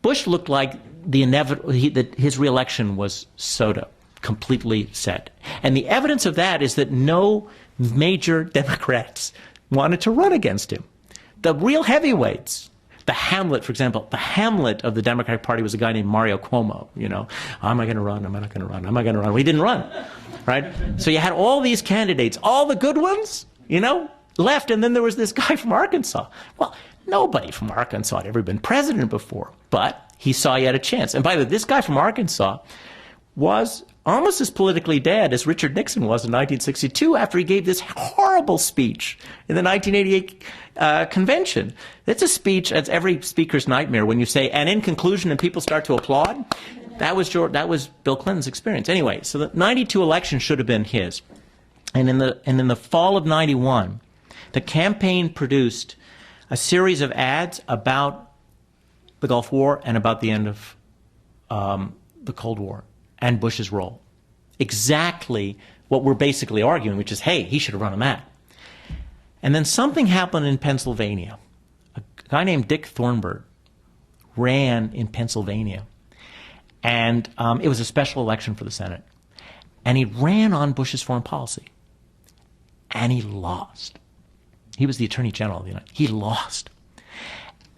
Bush looked like the inevitable, that his reelection was soda, completely set. And the evidence of that is that no major Democrats wanted to run against him. The real heavyweights, the Hamlet, for example, the Hamlet of the Democratic Party was a guy named Mario Cuomo, Am I going to run? Am I not going to run? Am I going to run? Well, he didn't run, right? So you had all these candidates, all the good ones, left, and then there was this guy from Arkansas. Well, nobody from Arkansas had ever been president before, but he saw he had a chance. And by the way, this guy from Arkansas was almost as politically dead as Richard Nixon was in 1962 after he gave this horrible speech in the 1988 convention. It's a speech that's every speaker's nightmare when you say, and in conclusion, and people start to applaud. That was Bill Clinton's experience. Anyway, so the 92 election should have been his. And in the fall of 91, the campaign produced a series of ads about the Gulf War and about the end of the Cold War and Bush's role. Exactly what we're basically arguing, which is, hey, he should have run a ad. And then something happened in Pennsylvania. A guy named Dick Thornburgh ran in Pennsylvania, and it was a special election for the Senate. And he ran on Bush's foreign policy, and he lost. He was the Attorney General of the United States. He lost.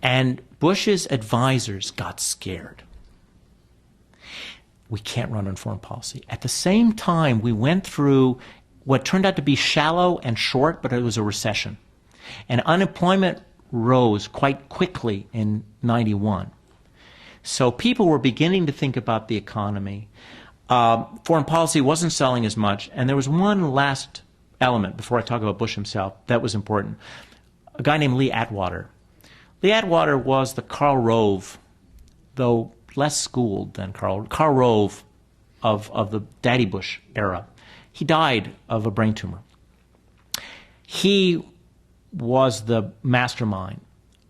And Bush's advisors got scared. We can't run on foreign policy. At the same time, we went through what turned out to be shallow and short, but it was a recession. And unemployment rose quite quickly in 91. So people were beginning to think about the economy. Foreign policy wasn't selling as much. And there was one last element, before I talk about Bush himself, that was important. A guy named Lee Atwater. Lee Atwater was the Karl Rove, though less schooled than Karl Rove of the Daddy Bush era. He died of a brain tumor. He was the mastermind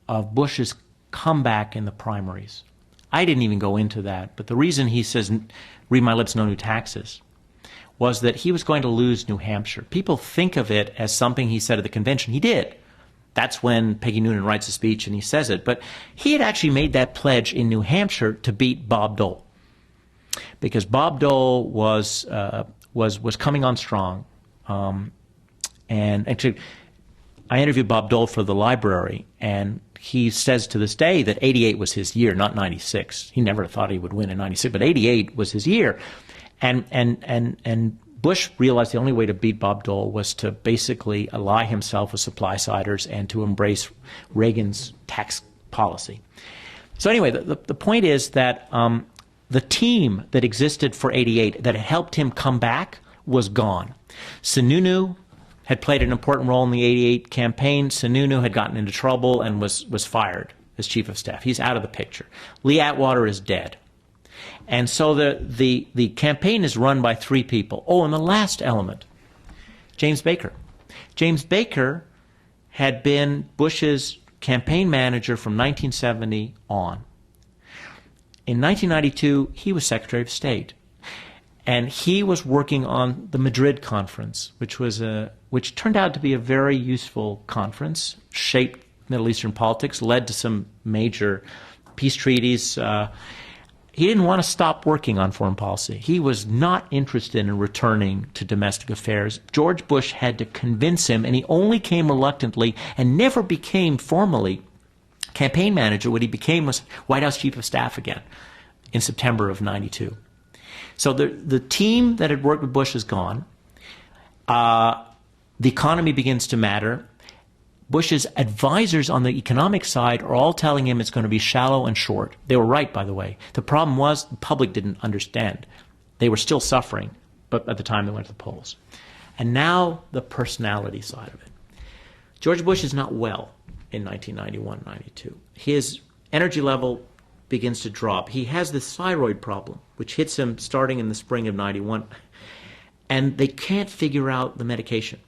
of Bush's comeback in the primaries. I didn't even go into that, but the reason he says, read my lips, no new taxes, was that he was going to lose New Hampshire. People think of it as something he said at the convention. He did. That's when Peggy Noonan writes a speech and he says it. But he had actually made that pledge in New Hampshire to beat Bob Dole, because Bob Dole was coming on strong. And actually, I interviewed Bob Dole for the library, and he says to this day that 88 was his year, not 96. He never thought he would win in 96, but 88 was his year. And Bush realized the only way to beat Bob Dole was to basically ally himself with supply-siders and to embrace Reagan's tax policy. So anyway, the point is that the team that existed for 88 that had helped him come back was gone. Sununu had played an important role in the 88 campaign. Sununu had gotten into trouble and was fired as chief of staff. He's out of the picture. Lee Atwater is dead. And so the campaign is run by three people. Oh, and the last element, James Baker. James Baker had been Bush's campaign manager from 1970 on. In 1992, he was Secretary of State. And he was working on the Madrid Conference, which turned out to be a very useful conference, shaped Middle Eastern politics, led to some major peace treaties. He didn't want to stop working on foreign policy. He was not interested in returning to domestic affairs. George Bush had to convince him, and he only came reluctantly and never became formally campaign manager. What he became was White House Chief of Staff again in September of 92. So the team that had worked with Bush is gone. The economy begins to matter. Bush's advisors on the economic side are all telling him it's going to be shallow and short. They were right, by the way. The problem was the public didn't understand. They were still suffering, but at the time they went to the polls. And now the personality side of it. George Bush is not well in 1991-92. His energy level begins to drop. He has this thyroid problem, which hits him starting in the spring of 91, and they can't figure out the medication.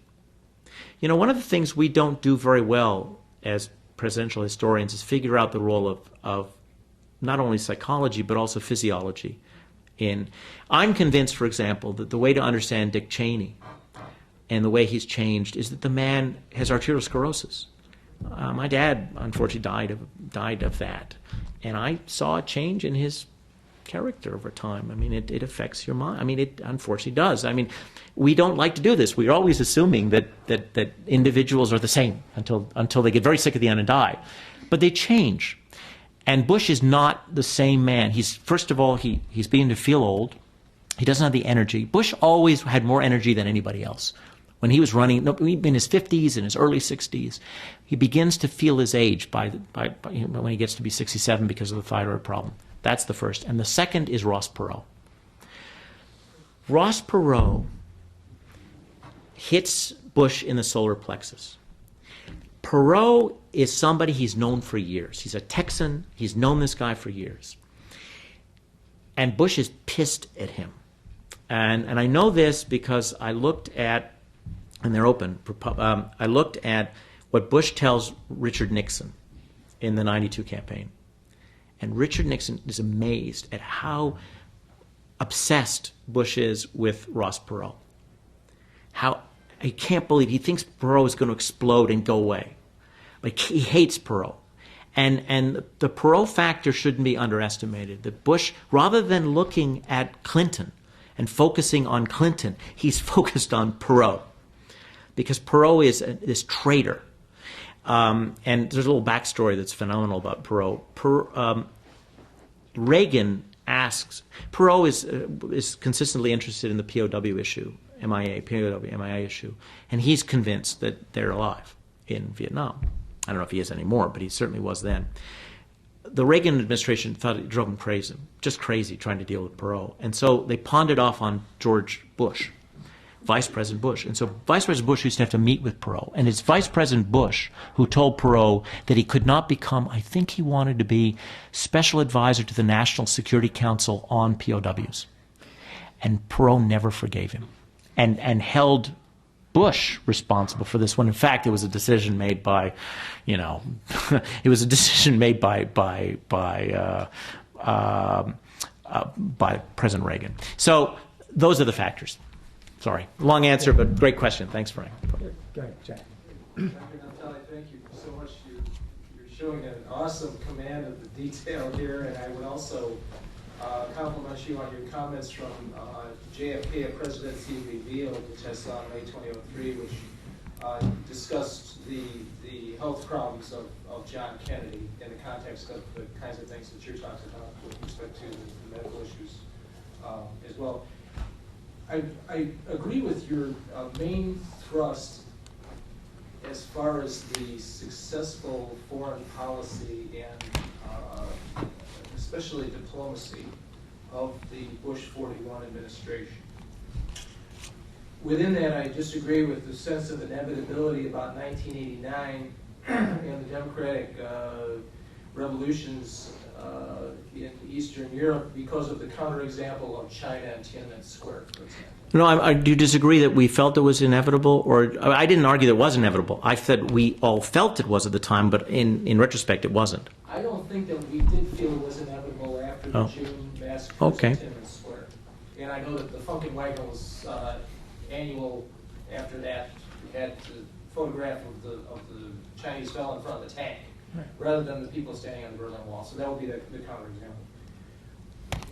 You know, one of the things we don't do very well as presidential historians is figure out the role of not only psychology but also physiology. I'm convinced, for example, that the way to understand Dick Cheney and the way he's changed is that the man has arteriosclerosis. My dad, unfortunately, died of that, and I saw a change in his character over time. I mean, it affects your mind. I mean, it unfortunately does. I mean, we don't like to do this. We're always assuming that individuals are the same until they get very sick at the end and die, but they change. And Bush is not the same man. First of all, he's beginning to feel old. He doesn't have the energy. Bush always had more energy than anybody else. When he was running, in his 50s, in his early 60s, he begins to feel his age when he gets to be 67 because of the thyroid problem. That's the first. And the second is Ross Perot. Ross Perot hits Bush in the solar plexus. Perot is somebody he's known for years. He's a Texan. He's known this guy for years. And Bush is pissed at him. And I know this because I looked at, and they're open, I looked at what Bush tells Richard Nixon in the 92 campaign. And Richard Nixon is amazed at how obsessed Bush is with Ross Perot. How he can't believe, he thinks Perot is going to explode and go away. Like, he hates Perot. And the Perot factor shouldn't be underestimated. That Bush, rather than looking at Clinton and focusing on Clinton, he's focused on Perot. Because Perot is this traitor. And there's a little backstory that's phenomenal about Perot. Reagan asks, Perot is consistently interested in the POW issue, MIA issue, and he's convinced that they're alive in Vietnam. I don't know if he is anymore, but he certainly was then. The Reagan administration thought it drove him crazy, just crazy trying to deal with Perot. And so they pawned it off on George Bush, Vice President Bush. And so Vice President Bush used to have to meet with Perot. And it's Vice President Bush who told Perot that he could not become, I think he wanted to be special advisor to the National Security Council on POWs. And Perot never forgave him and held Bush responsible for this when in fact it was a decision made by, it was a decision made by President Reagan. So those are the factors. Sorry, long answer, but great question. Thanks, Frank. Go ahead, Jack. Dr. Naftali, thank you so much. You're showing an awesome command of the detail here, and I would also compliment you on your comments from JFK, A Presidency Revealed, which I saw in May 2003, which discussed the health problems of John Kennedy in the context of the kinds of things that you're talking about with respect to the medical issues as well. I agree with your main thrust as far as the successful foreign policy and especially diplomacy of the Bush 41 administration. Within that, I disagree with the sense of inevitability about 1989 and the democratic revolutions in Eastern Europe because of the counterexample of China and Tiananmen Square, for example. No, I do disagree that we felt it was inevitable, or I didn't argue that it was inevitable. I said we all felt it was at the time, but in retrospect, it wasn't. I don't think that we did feel it was inevitable after the June massacre in Tiananmen Square. And I know that the Funkin' annual after that had the photograph of the Chinese fellow in front of the tank, rather than the people standing on the Berlin Wall. So that would be the counterexample.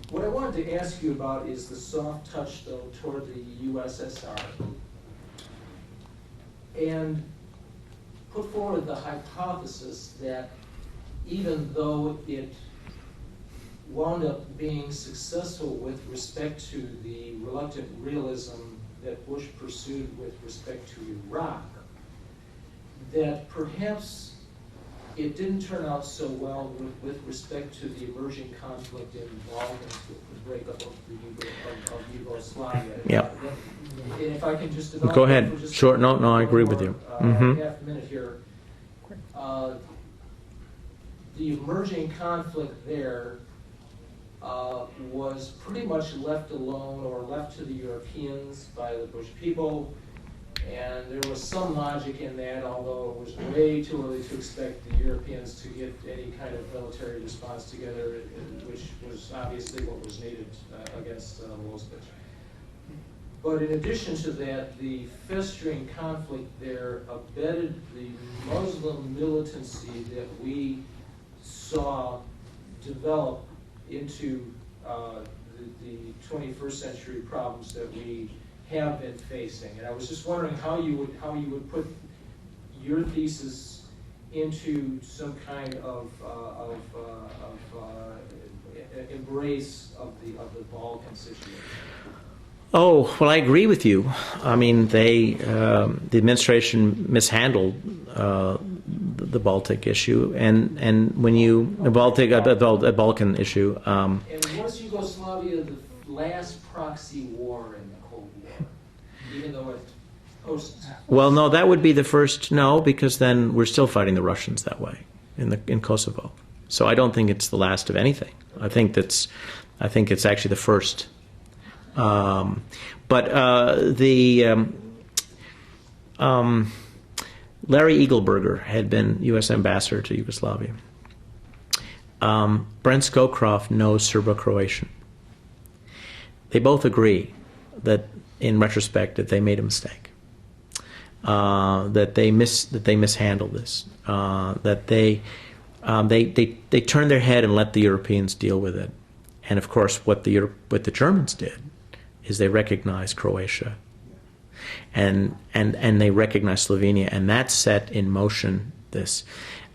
What I wanted to ask you about is the soft touch, though, toward the USSR, and put forward the hypothesis that even though it wound up being successful with respect to the reluctant realism that Bush pursued with respect to Iraq, that perhaps it didn't turn out so well with respect to the emerging conflict involving the breakup of Yugoslavia. Yep. And if I can just develop Go ahead. for just Sure. No, I agree with you. half a minute here. The emerging conflict there was pretty much left alone or left to the Europeans by the Bush people, And there was some logic in that, although it was way too early to expect the Europeans to get any kind of military response together, which was obviously what was needed against Milosevic. But in addition to that, the festering conflict there abetted the Muslim militancy that we saw develop into the 21st century problems that we have been facing. And I was just wondering how you would put your thesis into some kind of embrace of the Balkan situation. Oh, well, I agree with you. I mean, the administration mishandled the Baltic issue, and when the Balkan issue. And was Yugoslavia the last proxy war in the Cold War, even though it post? Well, no, that would be the first. No, because then we're still fighting the Russians that way in Kosovo. So I don't think it's the last of anything. I think it's actually the first. Larry Eagleberger had been U.S. ambassador to Yugoslavia. Brent Scowcroft knows Serbo-Croatian. They both agree that, in retrospect, that they made a mistake, that they mishandled this, that they turned their head and let the Europeans deal with it. And of course, what the Germans did is they recognized Croatia, and they recognized Slovenia, and that set in motion this.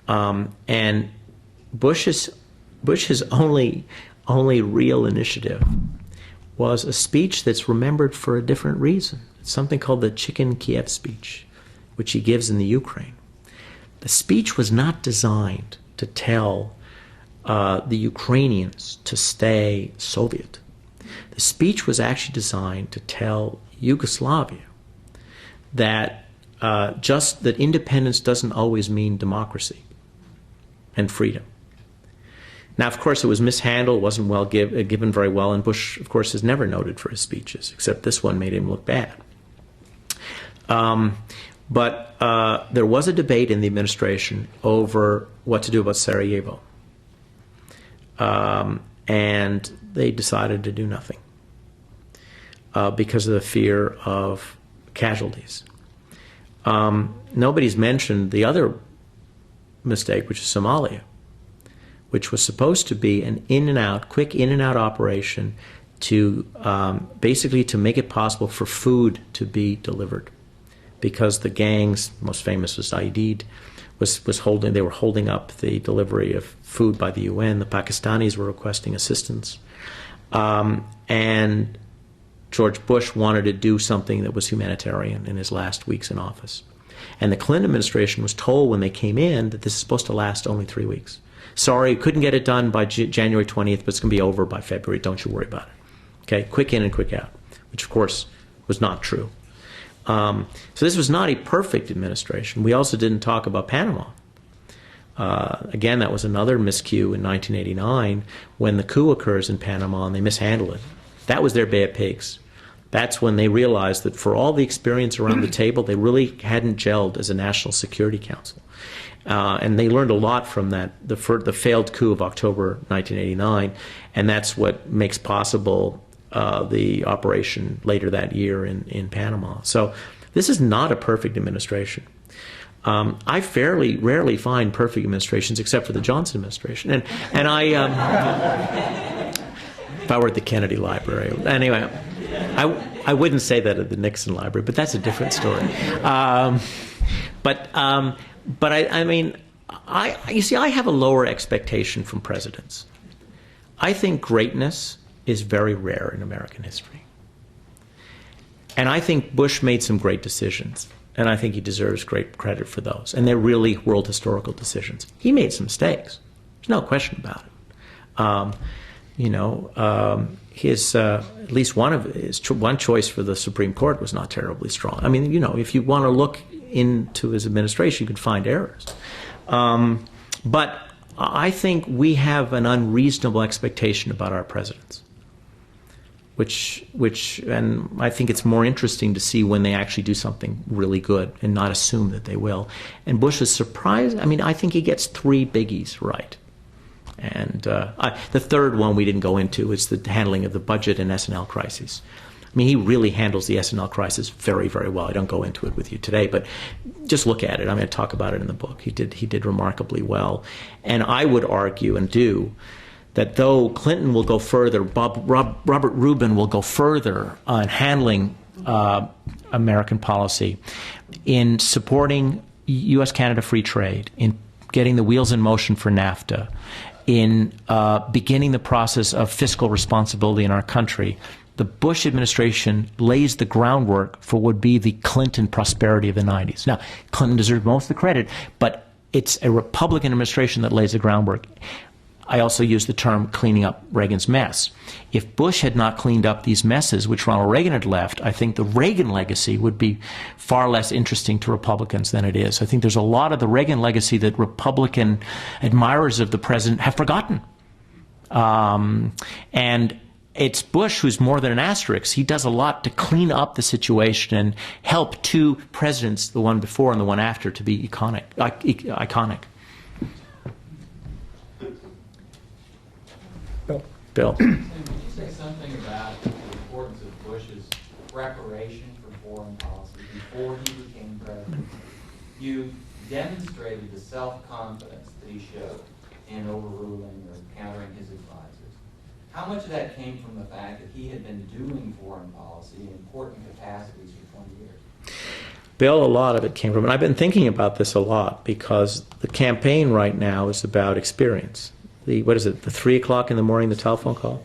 And Bush's only real initiative was a speech that's remembered for a different reason. It's something called the Chicken Kiev speech, which he gives in the Ukraine. The speech was not designed to tell the Ukrainians to stay Soviet. The speech was actually designed to tell Yugoslavia that that independence doesn't always mean democracy and freedom. Now, of course, it was mishandled, wasn't well given very well, and Bush, of course, is never noted for his speeches, except this one made him look bad. But there was a debate in the administration over what to do about Sarajevo. And they decided to do nothing because of the fear of casualties. Nobody's mentioned the other mistake, which is Somalia, which was supposed to be an quick in and out operation to basically to make it possible for food to be delivered, because the gangs, most famous was Aidid, they were holding up the delivery of food by the UN. The Pakistanis were requesting assistance, and George Bush wanted to do something that was humanitarian in his last weeks in office. And the Clinton administration was told when they came in that this is supposed to last only 3 weeks. Sorry, couldn't get it done by January 20th, but it's going to be over by February. Don't you worry about it. Okay, quick in and quick out, which of course was not true. So this was not a perfect administration. We also didn't talk about Panama. Again, that was another miscue in 1989 when the coup occurs in Panama and they mishandle it. That was their Bay of Pigs. That's when they realized that for all the experience around the table, they really hadn't gelled as a National Security Council. And they learned a lot from that, the failed coup of October 1989, and that's what makes possible the operation later that year in Panama. So this is not a perfect administration. I fairly rarely find perfect administrations except for the Johnson administration. And I, if I were at the Kennedy Library, anyway, I wouldn't say that at the Nixon Library, but that's a different story. But I mean, you see, I have a lower expectation from presidents. I think greatness is very rare in American history. And I think Bush made some great decisions, and I think he deserves great credit for those. And they're really world historical decisions. He made some mistakes. There's no question about it. His at least one choice for the Supreme Court was not terribly strong. I mean, if you want to look into his administration, you could find errors. But I think we have an unreasonable expectation about our presidents. and I think it's more interesting to see when they actually do something really good and not assume that they will. And Bush was surprised. I mean, I think he gets 3 biggies right. And the third one we didn't go into is the handling of the budget and S&L crises. I mean, he really handles the S&L crisis very, very well. I don't go into it with you today, but just look at it. I'm going to talk about it in the book. He did remarkably well. And I would argue and do that though Clinton will go further, Robert Rubin will go further on handling American policy in supporting U.S.-Canada free trade, in getting the wheels in motion for NAFTA, in beginning the process of fiscal responsibility in our country. The Bush administration lays the groundwork for what would be the Clinton prosperity of the 90s. Now, Clinton deserves most of the credit, but it's a Republican administration that lays the groundwork. I also use the term cleaning up Reagan's mess. If Bush had not cleaned up these messes, which Ronald Reagan had left, I think the Reagan legacy would be far less interesting to Republicans than it is. I think there's a lot of the Reagan legacy that Republican admirers of the president have forgotten. And it's Bush who's more than an asterisk. He does a lot to clean up the situation and help 2 presidents, the one before and the one after, to be iconic. Bill. Can you say something about the importance of Bush's preparation for foreign policy before he became president? You demonstrated the self-confidence that he showed in overruling or countering his advisors. How much of that came from the fact that he had been doing foreign policy in important capacities for 20 years? Bill, a lot of it came from, and I've been thinking about this a lot because the campaign right now is about experience. The 3 o'clock in the morning, the telephone call?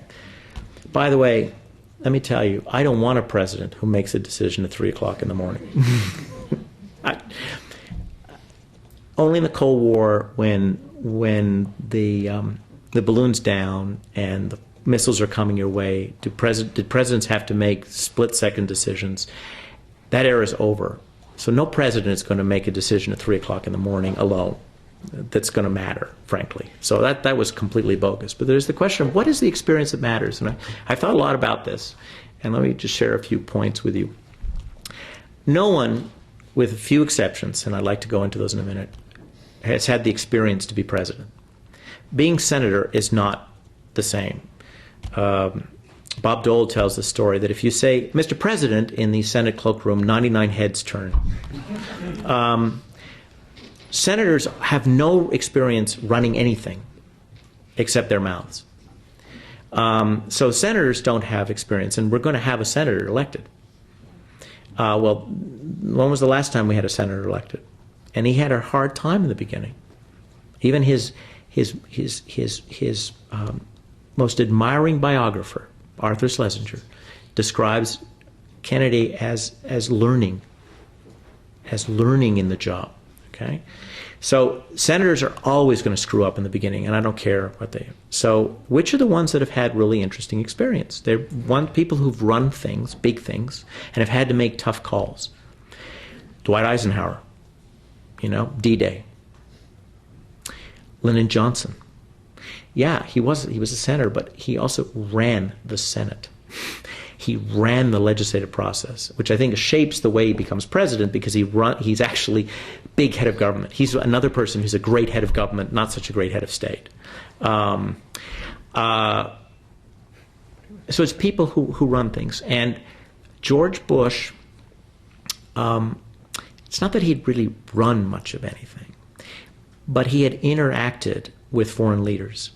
By the way, let me tell you, I don't want a president who makes a decision at 3 o'clock in the morning. Only in the Cold War, when the balloon's down and the missiles are coming your way, did presidents have to make split-second decisions? That era is over. So no president is going to make a decision at 3 o'clock in the morning alone that's going to matter, frankly. So that was completely bogus. But there's the question of what is the experience that matters? And I thought a lot about this. And let me just share a few points with you. No one, with a few exceptions, and I'd like to go into those in a minute, has had the experience to be president. Being senator is not the same. Bob Dole tells the story that if you say, Mr. President, in the Senate cloakroom, 99 heads turn. Senators have no experience running anything except their mouths. So senators don't have experience, and we're going to have a senator elected. Well, when was the last time we had a senator elected? And he had a hard time in the beginning. Even his most admiring biographer, Arthur Schlesinger, describes Kennedy as learning in the job. Okay, so senators are always going to screw up in the beginning, and I don't care what they. So, which are the ones that have had really interesting experience? They're people who've run things, big things, and have had to make tough calls. Dwight Eisenhower, D-Day. Lyndon Johnson. Yeah, he was a senator, but he also ran the Senate. He ran the legislative process, which I think shapes the way he becomes president because he's actually big head of government. He's another person who's a great head of government, not such a great head of state. So it's people who run things. And George Bush, it's not that he'd really run much of anything, but he had interacted with foreign leaders.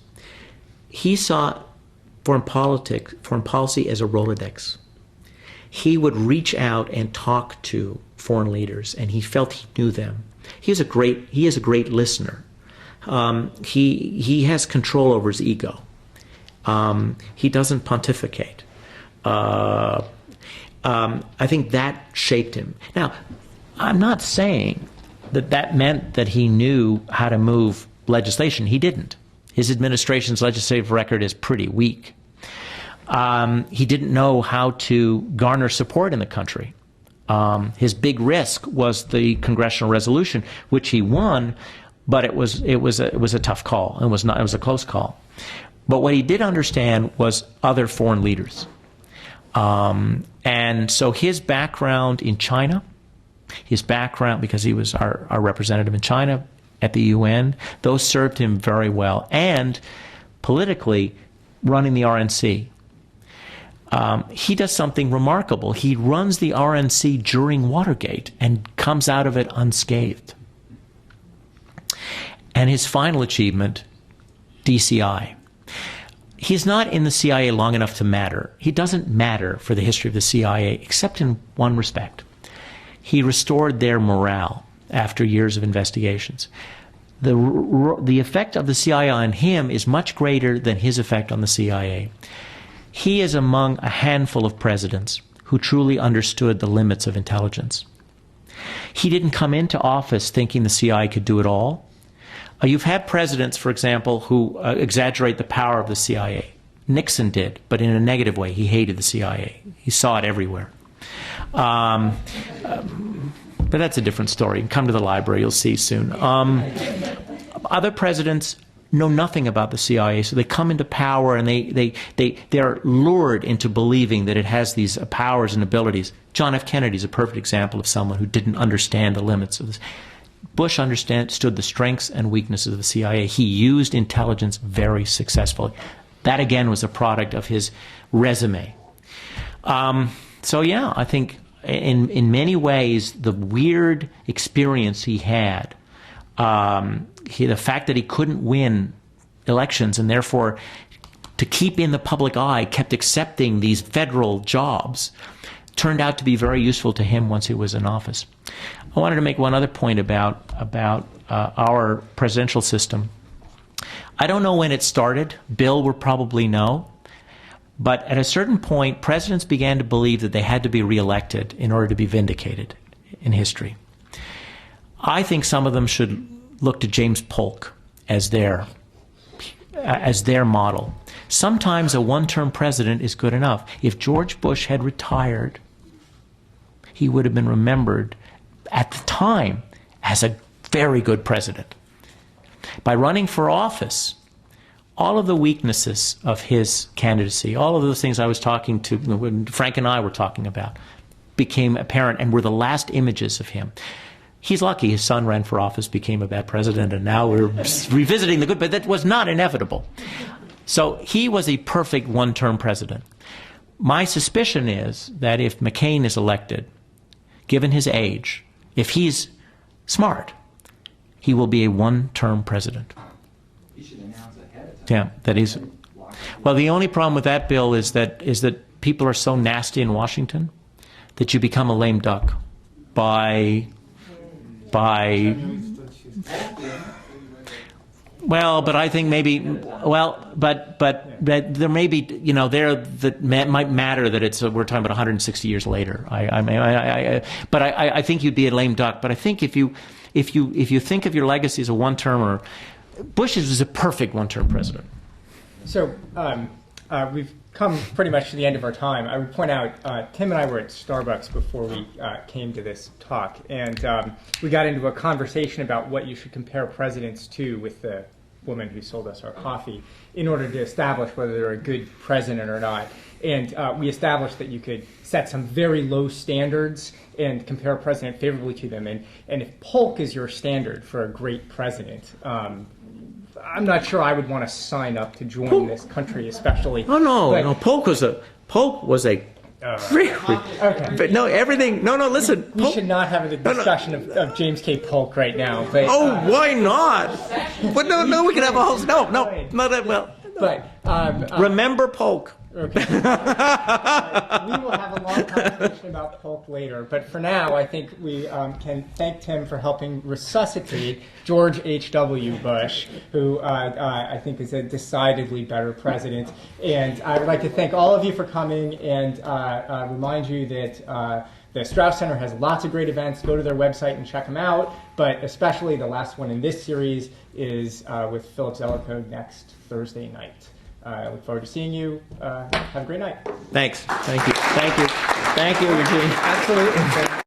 He saw foreign policy as a Rolodex. He would reach out and talk to foreign leaders, and he felt he knew them. He is a great listener. He has control over his ego. He doesn't pontificate. I think that shaped him. Now, I'm not saying that meant that he knew how to move legislation. He didn't. His administration's legislative record is pretty weak. He didn't know how to garner support in the country. His big risk was the congressional resolution, which he won, but it was a tough call. It was a close call. But what he did understand was other foreign leaders. And so his background in China, his background, because he was our representative in China at the UN, those served him very well. And politically, running the RNC. He does something remarkable. He runs the RNC during Watergate and comes out of it unscathed. And his final achievement, DCI. He's not in the CIA long enough to matter. He doesn't matter for the history of the CIA, except in one respect. He restored their morale after years of investigations. The effect of the CIA on him is much greater than his effect on the CIA. He is among a handful of presidents who truly understood the limits of intelligence. He didn't come into office thinking the CIA could do it all. You've had presidents, for example, who exaggerate the power of the CIA. Nixon did, but in a negative way. He hated the CIA. He saw it everywhere. But that's a different story. Come to the library, you'll see soon. Other presidents know nothing about the CIA, so they come into power and they're lured into believing that it has these powers and abilities. John F. Kennedy is a perfect example of someone who didn't understand the limits of this. Bush understood the strengths and weaknesses of the CIA. He used intelligence very successfully. That, again, was a product of his resume. So, yeah, I think in many ways, the weird experience he had, the fact that he couldn't win elections and therefore to keep in the public eye kept accepting these federal jobs, turned out to be very useful to him once he was in office. I wanted to make one other point about our presidential system. I don't know when it started. Bill will probably know. But at a certain point, presidents began to believe that they had to be reelected in order to be vindicated in history. I think some of them should look to James Polk as their model. Sometimes a one-term president is good enough. If George Bush had retired, he would have been remembered at the time as a very good president. By running for office, all of the weaknesses of his candidacy, all of those things I was talking to, when Frank and I were talking about, became apparent and were the last images of him. He's lucky his son ran for office, became a bad president, and now we're revisiting the good, but that was not inevitable. So he was a perfect one-term president. My suspicion is that if McCain is elected, given his age, if he's smart, he will be a one-term president. You should announce ahead of time. Yeah, that is. Well, the only problem with that bill is that people are so nasty in Washington that you become a lame duck by. Well, but I think maybe. Well, but there may be, that might matter that it's we're talking about 160 years later. But I think you'd be a lame duck. But I think if you think of your legacy as a one-termer, Bush is a perfect one-term president. So we've come pretty much to the end of our time. I would point out, Tim and I were at Starbucks before we came to this talk, and we got into a conversation about what you should compare presidents to with the woman who sold us our coffee in order to establish whether they're a good president or not. And we established that you could set some very low standards and compare a president favorably to them. And if Polk is your standard for a great president, I'm not sure I would want to sign up to join this country, especially. Oh no, Polk was a okay. But no, everything. No, listen. We should not have a discussion of James K. Polk right now. But, why not? But no, we can have a whole. No, not that well. But remember Polk. Okay. We will have a long conversation about Polk later, but for now, I think we can thank Tim for helping resuscitate George H.W. Bush, who I think is a decidedly better president. And I would like to thank all of you for coming and remind you that the Strauss Center has lots of great events. Go to their website and check them out, but especially the last one in this series is with Philip Zellico next Thursday night. I look forward to seeing you. Have a great night. Thanks. Thank you. Thank you, Eugene. Absolutely.